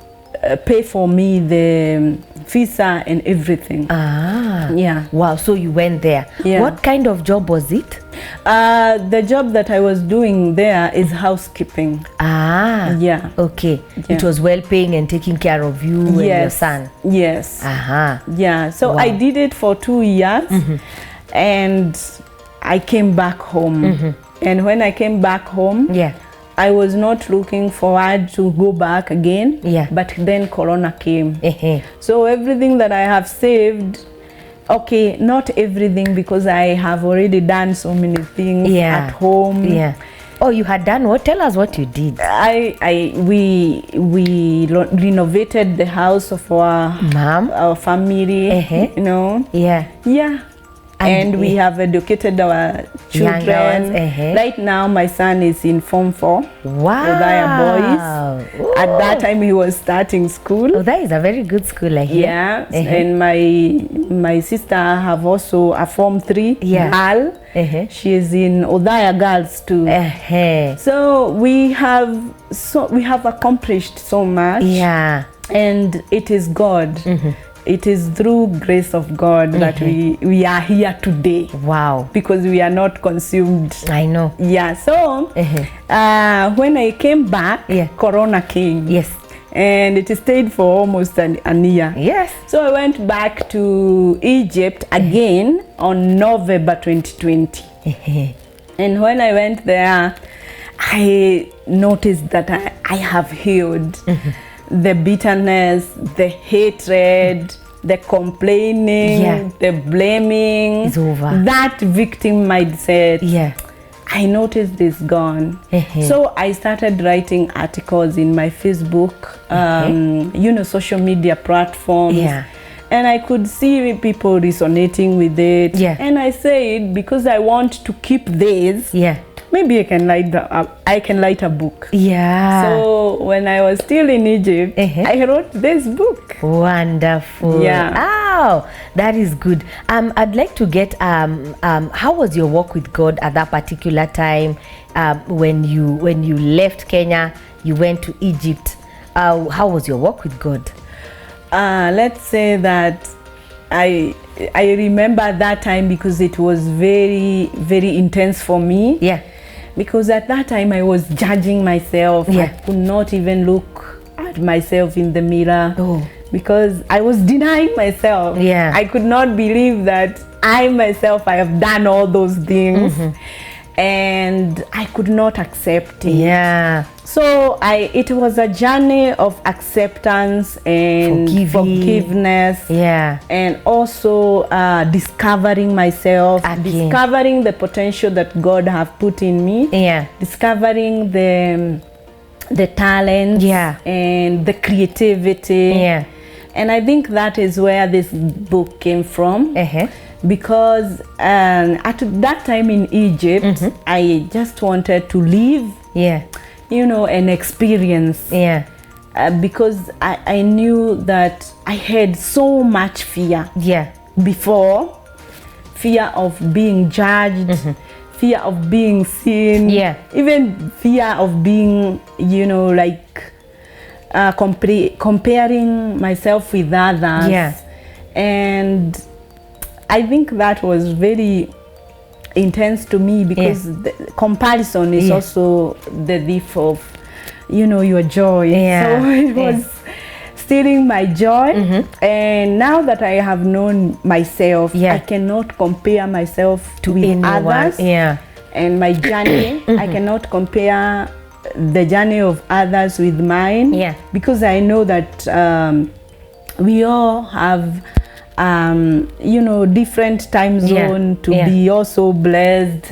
pay for me the visa and everything. Yeah. Wow, so you went there. Yeah. What kind of job was it? The job that I was doing there is housekeeping. Yeah. Okay. It was well paying and taking care of you and your son. Yes. Yeah. So I did it for 2 years and I came back home. And when I came back home, I was not looking forward to go back again. But then Corona came. So everything that I have saved, okay, not everything, because I have already done so many things at home. Oh, you had done what? Tell us what you did. We renovated the house of our family. And we have educated our children. Right now, my son is in Form 4. Wow. Boys. At that time, he was starting school. Oh, that is a very good school, I hear. Yeah. And my sister have also a Form 3 girl. She is in Odaya Girls too. So we have accomplished so much. And it is God. It is through grace of God that we are here today. Wow. Because we are not consumed. I know. Yeah. So when I came back, Corona came. Yes. And it stayed for almost a year. Yes. So I went back to Egypt again on November 2020. And when I went there, I noticed that I have healed. The bitterness, the hatred, the complaining, the blaming, it's over. That victim mindset, I noticed is gone. So I started writing articles in my Facebook, social media platforms. And I could see people resonating with it. And I said, because I want to keep this, maybe I can write a book. So when I was still in Egypt, I wrote this book. Wonderful. Oh, that is good. I'd like to get how was your walk with God at that particular time? When you left Kenya, you went to Egypt. How was your walk with God? Let's say that I remember that time because it was very, very intense for me. Because at that time I was judging myself. I could not even look at myself in the mirror. Because I was denying myself. I could not believe that I myself, I have done all those things. And I could not accept it. So it was a journey of acceptance and forgiveness. And also discovering myself, discovering the potential that God have put in me, discovering the talent and the creativity. And I think that is where this book came from. Because at that time in Egypt, I just wanted to live, an experience. Because I knew that I had so much fear before. Fear of being judged, fear of being seen, even fear of being, comparing myself with others. And I think that was very intense to me because the comparison is also the thief of, your joy. So it was stealing my joy. And now that I have known myself, I cannot compare myself to others. And my journey, I cannot compare the journey of others with mine. Because I know that we all have different time zone to be also blessed.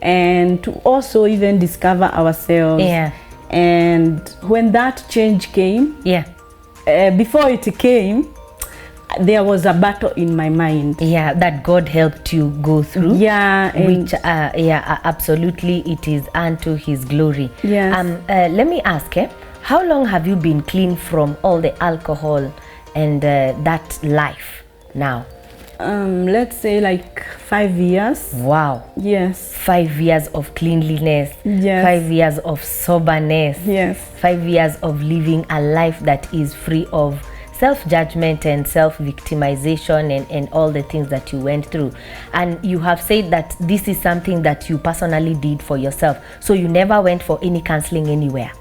and to also even discover ourselves. Yeah. And when that change came, Yeah. Before it came, there was a battle in my mind. Yeah, that God helped you go through. Yeah, which absolutely, it is unto His glory. Yes. Let me ask, how long have you been clean from all the alcohol and that life now? Let's say like 5 years. Wow. Yes. 5 years of cleanliness. Yes. 5 years of soberness. Yes. 5 years of living a life that is free of self-judgment and self-victimization and all the things that you went through. And you have said that this is something that you personally did for yourself. So you never went for any counseling anywhere?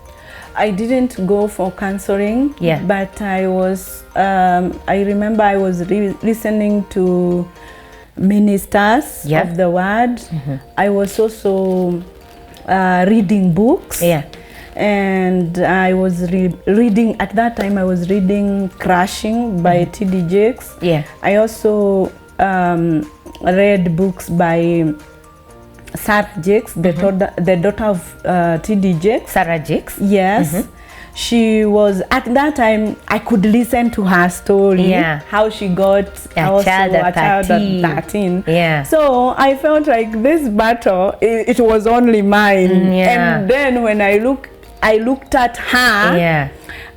I didn't go for counseling, yeah, but I was, I remember I was listening to ministers, yeah, of the word. Mm-hmm. I was also reading books. Yeah. And I was reading, at that time I was reading Crashing by T.D. Jakes. Yeah. I also read books by Sarah Jakes, the daughter of T.D. Jakes. Sarah Jakes? Yes. Mm-hmm. She was, at that time, I could listen to her story, yeah, how she got a child at 13. Yeah. So I felt like this battle, it was only mine. Yeah. And then when I looked at her, yeah,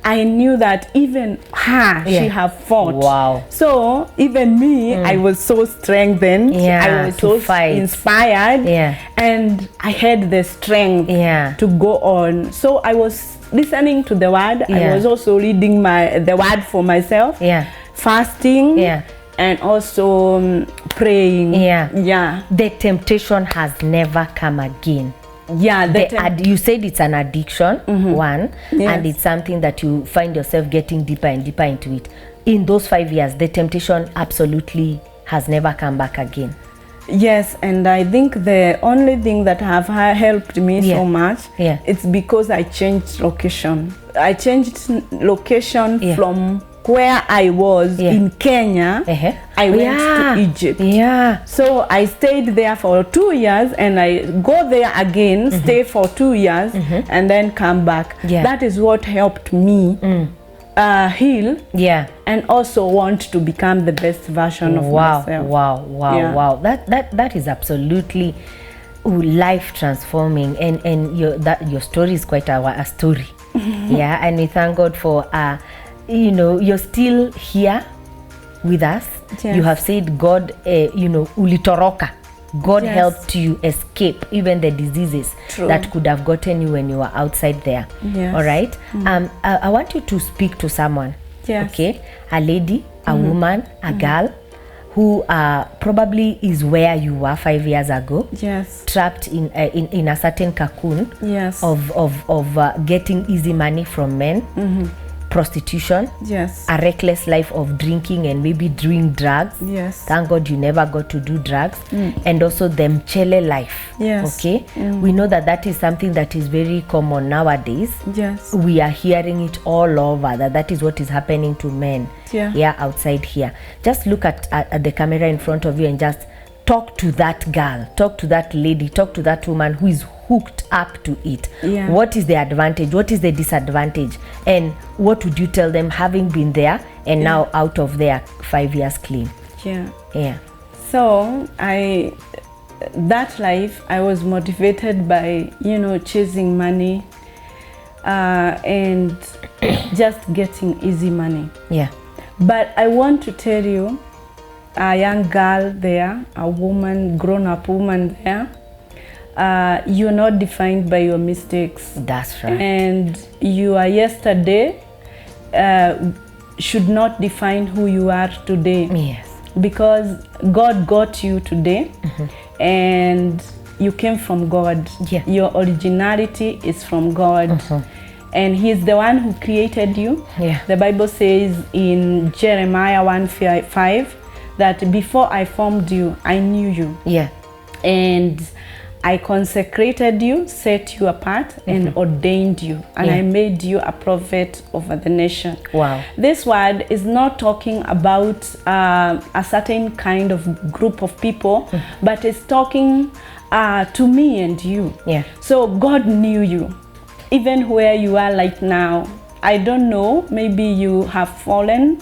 I knew that even her, yeah, she have fought. Wow. So even me, I was so strengthened. Yeah, I was so inspired. Yeah. And I had the strength, yeah, to go on. So I was listening to the word. Yeah. I was also reading the word for myself. Yeah. Fasting. Yeah. And also praying. Yeah. Yeah. The temptation has never come again. Yeah, you said it's an addiction, mm-hmm, one, yes, and it's something that you find yourself getting deeper and deeper into it. In those 5 years, the temptation absolutely has never come back again. Yes, and I think the only thing that have helped me, yeah, so much, yeah, it's because I changed location. I changed location, yeah, from where I was, yeah, in Kenya. Uh-huh. I went, yeah, to Egypt. Yeah. So I stayed there for 2 years, and I go there again, mm-hmm, stay for 2 years, mm-hmm, and then come back. Yeah. That is what helped me heal, yeah, and also want to become the best version of myself. Wow. Yeah. Wow. That is absolutely life transforming, and your story is quite a story. Yeah, and we thank God for you're still here with us. Yes. You have said God, ulitoroka. God, yes, helped you escape even the diseases, true, that could have gotten you when you were outside there. Yes. All right. I want you to speak to someone. Yes. Okay. A lady, a woman, a girl who probably is where you were 5 years ago. Yes. Trapped in a certain cocoon. Yes. Of getting easy money from men. Mm-hmm. Prostitution, yes, a reckless life of drinking and maybe doing drugs. Yes. Thank God you never got to do drugs. And also the mchele life. Yes. Okay. We know that is something that is very common nowadays. Yes. We are hearing it all over, that is what is happening to men. Yeah. Yeah, outside here. Just look at the camera in front of you and just talk to that girl, talk to that lady, talk to that woman who is hooked up to it. Yeah. What is the advantage? What is the disadvantage? And what would you tell them, having been there and, yeah, now out of there 5 years clean? Yeah. Yeah. So that life, I was motivated by, chasing money and just getting easy money. Yeah. But I want to tell you, a young girl there, a woman, grown-up woman there, you're not defined by your mistakes. That's right. And your yesterday should not define who you are today. Yes. Because God got you today, mm-hmm, and you came from God. Yeah. Your originality is from God. Mm-hmm. And He's the one who created you. Yeah. The Bible says in Jeremiah 1:5 that before I formed you, I knew you. Yeah. And I consecrated you, set you apart, mm-hmm, and ordained you. And, yeah, I made you a prophet over the nation. Wow. This word is not talking about a certain kind of group of people, mm-hmm, but it's talking to me and you. Yeah. So God knew you, even where you are right now. I don't know, maybe you have fallen,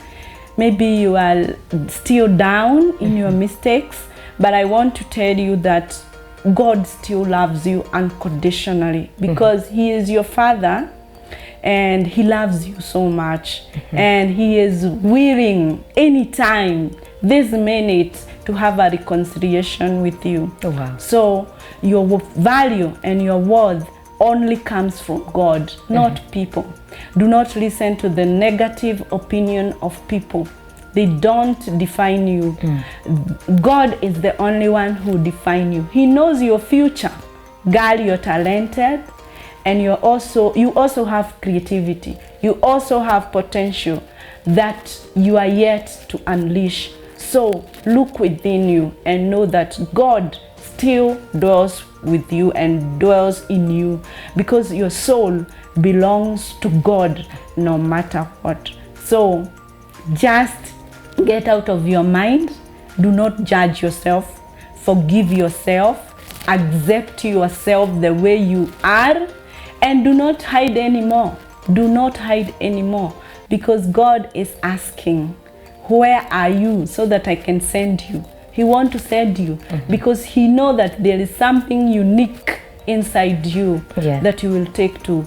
maybe you are still down in your mistakes, but I want to tell you that God still loves you unconditionally, because He is your Father and He loves you so much, and He is willing anytime, this minute, to have a reconciliation with you. Oh, wow. So your value and your worth only comes from God, not people. Do not listen to the negative opinion of people. They don't define you. God is the only one who defines you. He knows your future. Girl, you're talented, and you also have creativity. You also have potential that you are yet to unleash. So look within you and know that God still dwells with you and dwells in you, because your soul belongs to God no matter what. So just get out of your mind. Do not judge yourself. Forgive yourself. Accept yourself the way you are, and do not hide anymore. Do not hide anymore, because God is asking, where are you, so that I can send you. He wants to send you because He knows that there is something unique inside you that you will take to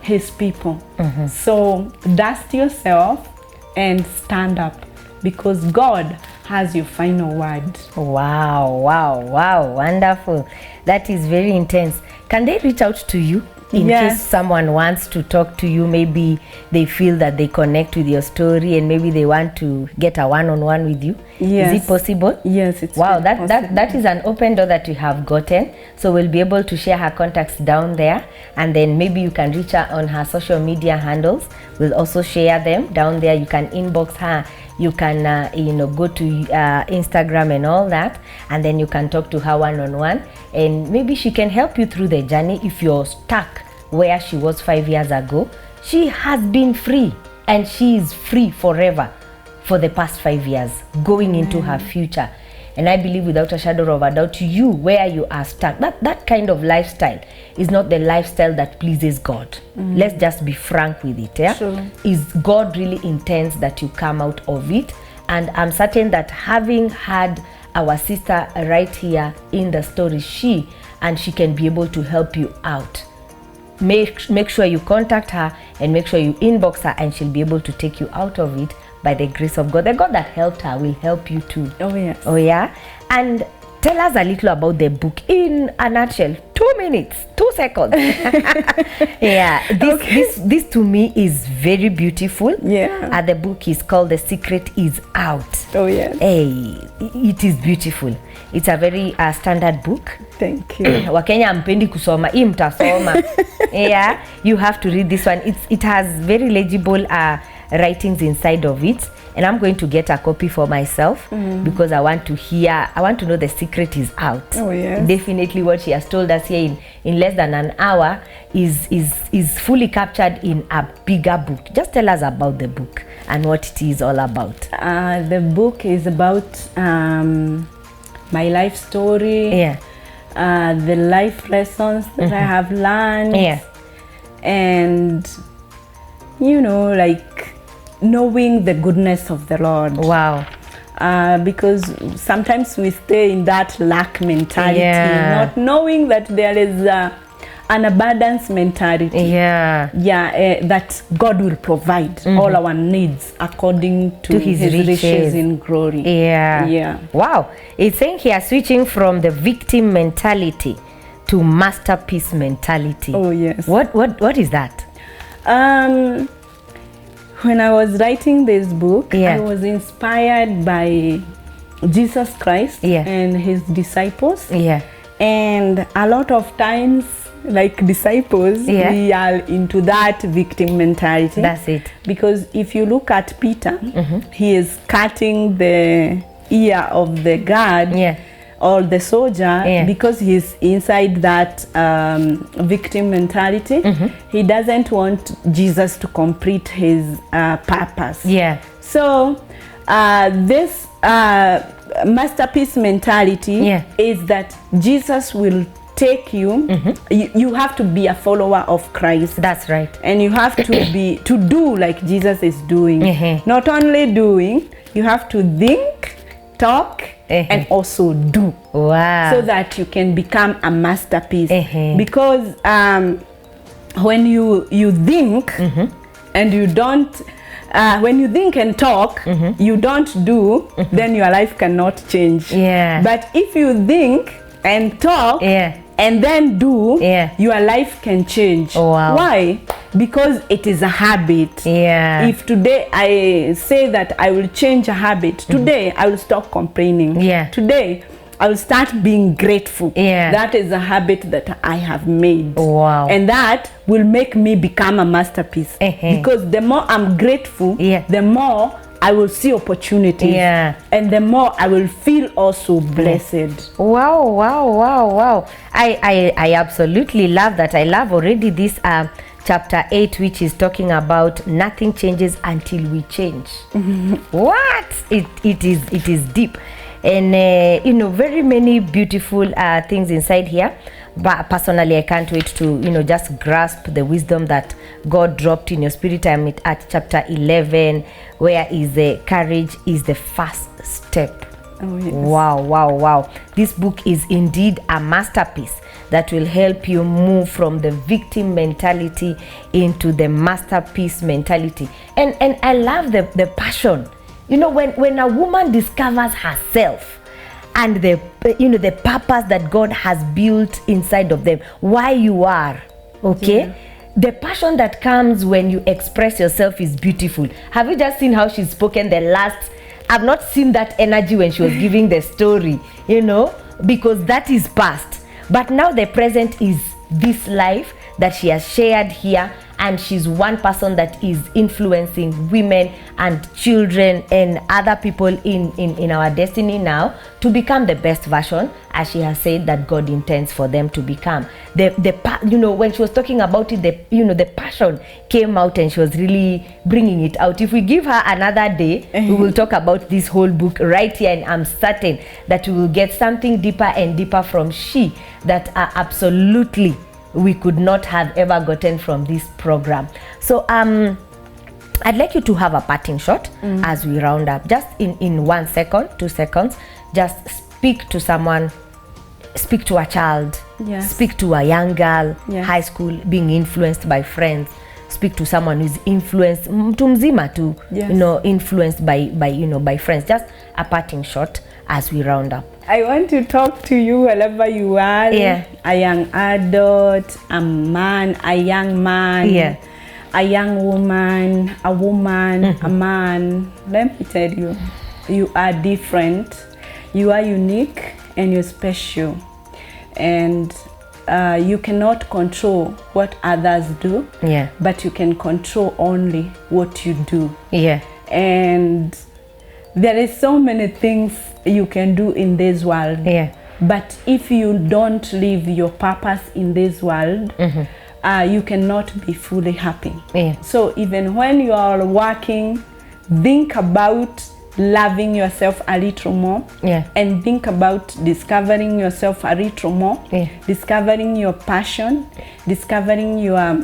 His people. So dust yourself and stand up, because God has your final word. Wow, wow, wow, wonderful. That is very intense. Can they reach out to you in case someone wants to talk to you? Maybe they feel that they connect with your story and maybe they want to get a one-on-one with you. Yes. Is it possible? Yes, it's wow. possible. That is an open door that you have gotten. So we'll be able to share her contacts down there, and then maybe you can reach her on her social media handles. We'll also share them down there. You can inbox her. You can go to Instagram and all that, and then you can talk to her one-on-one, and maybe she can help you through the journey. If you're stuck where she was 5 years ago, she has been free, and she is free forever for the past 5 years, going into her future. And I believe without a shadow of a doubt, you, where you are stuck, that kind of lifestyle is not the lifestyle that pleases God. Let's just be frank with it. Yeah? Sure. Is God really intends that you come out of it? And I'm certain that having had our sister right here in the story, she can be able to help you out. Make sure you contact her and make sure you inbox her, and she'll be able to take you out of it by the grace of God. The God that helped her will help you too. Oh, yes. Oh, yeah. And tell us a little about the book in a nutshell. 2 minutes, 2 seconds. Yeah, this to me is very beautiful. Yeah. The book is called The Secret Is Out. Oh, yes. Hey, it is beautiful. It's a very standard book. Thank you. Wakenya ampendi kusoma, hii mtasoma. Yeah, you have to read this one. It has very legible writings inside of it, and I'm going to get a copy for myself because I want to know the secret is out. Oh, yes. Definitely what she has told us here in less than an hour is fully captured in a bigger book. Just tell us about the book and what it is all about. The book is about my life story. Yeah. The life lessons that I have learned. Yeah. And like knowing the goodness of the Lord. Wow. Because sometimes we stay in that lack mentality, not knowing that there is an abundance mentality. Yeah. That God will provide all our needs according to his riches in glory. Yeah. Wow. It's saying here, switching from the victim mentality to masterpiece mentality. Oh, yes. What is that? When I was writing this book, I was inspired by Jesus Christ and his disciples. Yeah. And a lot of times, like disciples, we are into that victim mentality. That's it. Because if you look at Peter, he is cutting the ear of the guard or the soldier because he's inside that victim mentality. He doesn't want Jesus to complete his purpose. Yeah. So this masterpiece mentality is that Jesus will take you. You have to be a follower of Christ. That's right. And you have to do like Jesus is doing. Not only doing, you have to think, talk, and also do. Wow. So that you can become a masterpiece. Because when you think and you don't, when you think and talk, you don't do, then your life cannot change. But if you think and talk and then do, your life can change. Why? Because it is a habit. If today I say that I will change a habit, today I will stop complaining. Today I will start being grateful. That is a habit that I have made. And that will make me become a masterpiece. Because the more I'm grateful, the more I will see opportunities. And the more I will feel also blessed. Wow. I absolutely love that. I love already this chapter 8, which is talking about nothing changes until we change. What? It is deep. And you know, very many beautiful things inside here. But personally, I can't wait to, you know, just grasp the wisdom that God dropped in your spirit. I'm at chapter 11, where is the courage is the first step. Wow. This book is indeed a masterpiece that will help you move from the victim mentality into the masterpiece mentality. And I love the passion. You know, when a woman discovers herself and the purpose that God has built inside of them, why you are, the passion that comes when you express yourself is beautiful. Have you just seen how she's spoken the last? I've not seen that energy when she was giving the story, you know, because that is past. But now the present is this life that she has shared here, and she's one person that is influencing women and children and other people in our destiny now to become the best version, as she has said that God intends for them to become. You know, when she was talking about it, the passion came out, and she was really bringing it out. If we give her another day, we will talk about this whole book right here, and I'm certain that we will get something deeper and deeper from Shee that are absolutely we could not have ever gotten from this program. So I'd like you to have a parting shot as we round up. Just in 1 second, 2 seconds, just speak to someone, speak to a child, speak to a young girl, high school, being influenced by friends, speak to someone who's influenced, mtu mzima tu, you know, influenced by friends. Just a parting shot as we round up. I want to talk to you wherever you are. A young adult, a man, a young man, a young woman, a woman, a man. Let me tell you, you are different, you are unique, and you're special. And you cannot control what others do, but you can control only what you do. And there is so many things you can do in this world, but if you don't live your purpose in this world, you cannot be fully happy. So even when you are working, think about loving yourself a little more, and think about discovering yourself a little more, discovering your passion, discovering your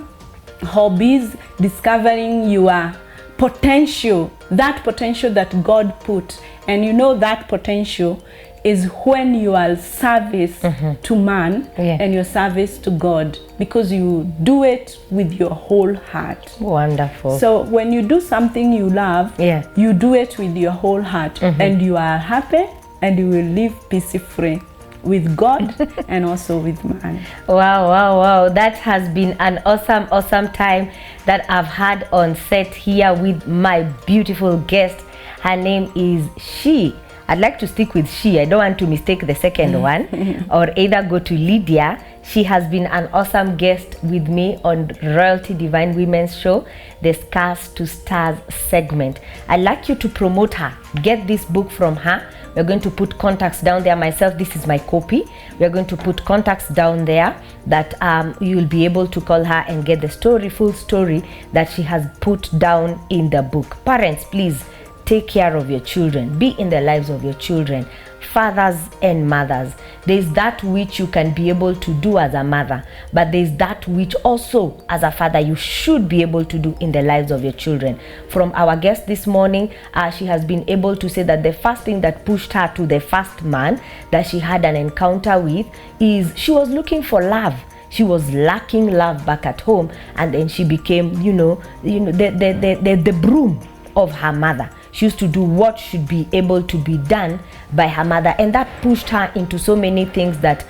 hobbies, discovering your potential, that potential that God put. And you know that potential is when you are service to man and your service to God, because you do it with your whole heart. Wonderful. So when you do something you love, you do it with your whole heart, and you are happy, and you will live peacefully with God and also with man. Wow. That has been an awesome time that I've had on set here with my beautiful guest. Her name is Shee. I'd like to stick with Shee. I don't want to mistake the second one or either go to Lydia. She has been an awesome guest with me on Royalty Divine Women's Show, the Scars to Stars segment. I'd like you to promote her. Get this book from her. We're going to put contacts down there. Myself, this is my copy. We're going to put contacts down there that you'll be able to call her and get the story, full story that she has put down in the book. Parents, please take care of your children. Be in the lives of your children. fathers and mothers. There's that which you can be able to do as a mother, but there's that which also as a father you should be able to do in the lives of your children. From our guest this morning, she has been able to say that the first thing that pushed her to the first man that she had an encounter with is she was looking for love. She was lacking love back at home, and then she became, the broom of her mother. She used to do what should be able to be done by her mother, and that pushed her into so many things that,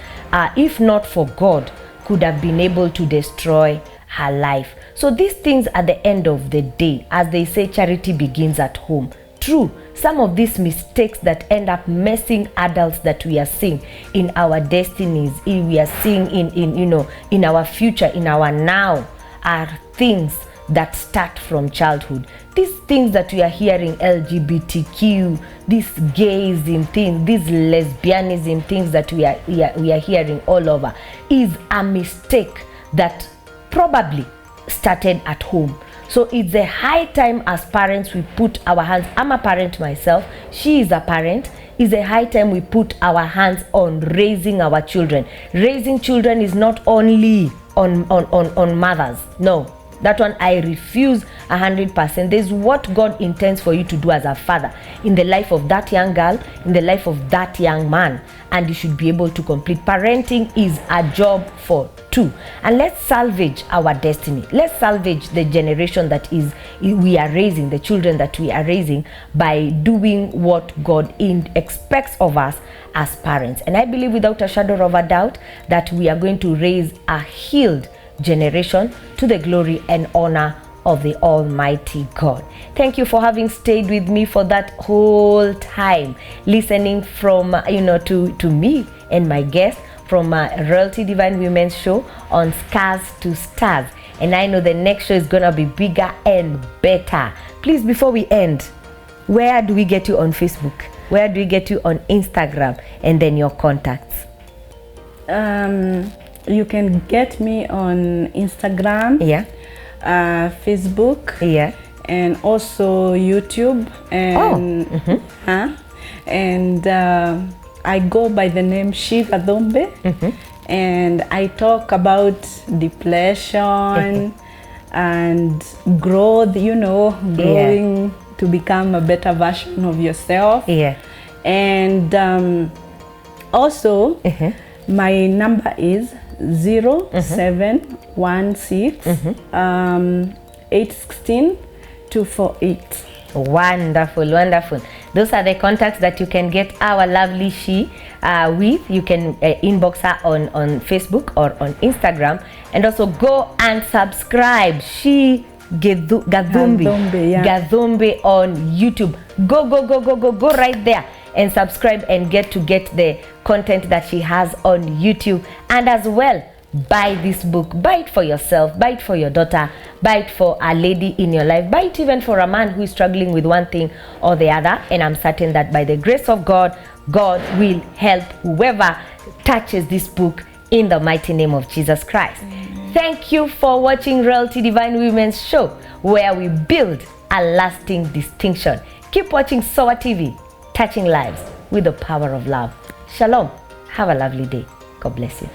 if not for God, could have been able to destroy her life. So these things at the end of the day, as they say, charity begins at home. True, some of these mistakes that end up messing adults that we are seeing in our destinies, we are seeing in our future, in our now, are things that start from childhood. These things that we are hearing, LGBTQ, these gayism things, these lesbianism things that we are hearing all over, is a mistake that probably started at home. So it's a high time as parents we put our hands. I'm a parent myself. She is a parent. It's a high time we put our hands on raising our children. Raising children is not only on mothers. No. That one I refuse 100%. There's what God intends for you to do as a father in the life of that young girl, in the life of that young man, and you should be able to complete. Parenting is a job for two, and let's salvage our destiny. Let's salvage the generation that we are raising, the children that we are raising, by doing what God expects of us as parents. And I believe without a shadow of a doubt that we are going to raise a healed generation to the glory and honor of the Almighty God. Thank you for having stayed with me for that whole time, listening from to me and my guest from Royalty Divine Women's Show on Scars to Stars. And I know the next show is gonna be bigger and better. Please, before we end, where do we get you on Facebook? Where do we get you on Instagram? And then your contacts. You can get me on Instagram, Facebook, and also YouTube, and I go by the name Shee Gathumbi, and I talk about depression and growth, growing to become a better version of yourself. And also my number is 0716 816 248. Wonderful. Those are the contacts that you can get our lovely Shee with. You can inbox her on Facebook or on Instagram, and also go and subscribe. Shee Gathumbi on YouTube. Go right there and subscribe and get the content that she has on YouTube. And as well, buy this book. Buy it for yourself, buy it for your daughter, buy it for a lady in your life, buy it even for a man who is struggling with one thing or the other. And I'm certain that by the grace of God, God will help whoever touches this book in the mighty name of Jesus Christ. Thank you for watching Royalty Divine Women's Show, where we build a lasting distinction. Keep watching SOATV, touching lives with the power of love. Shalom. Have a lovely day. God bless you.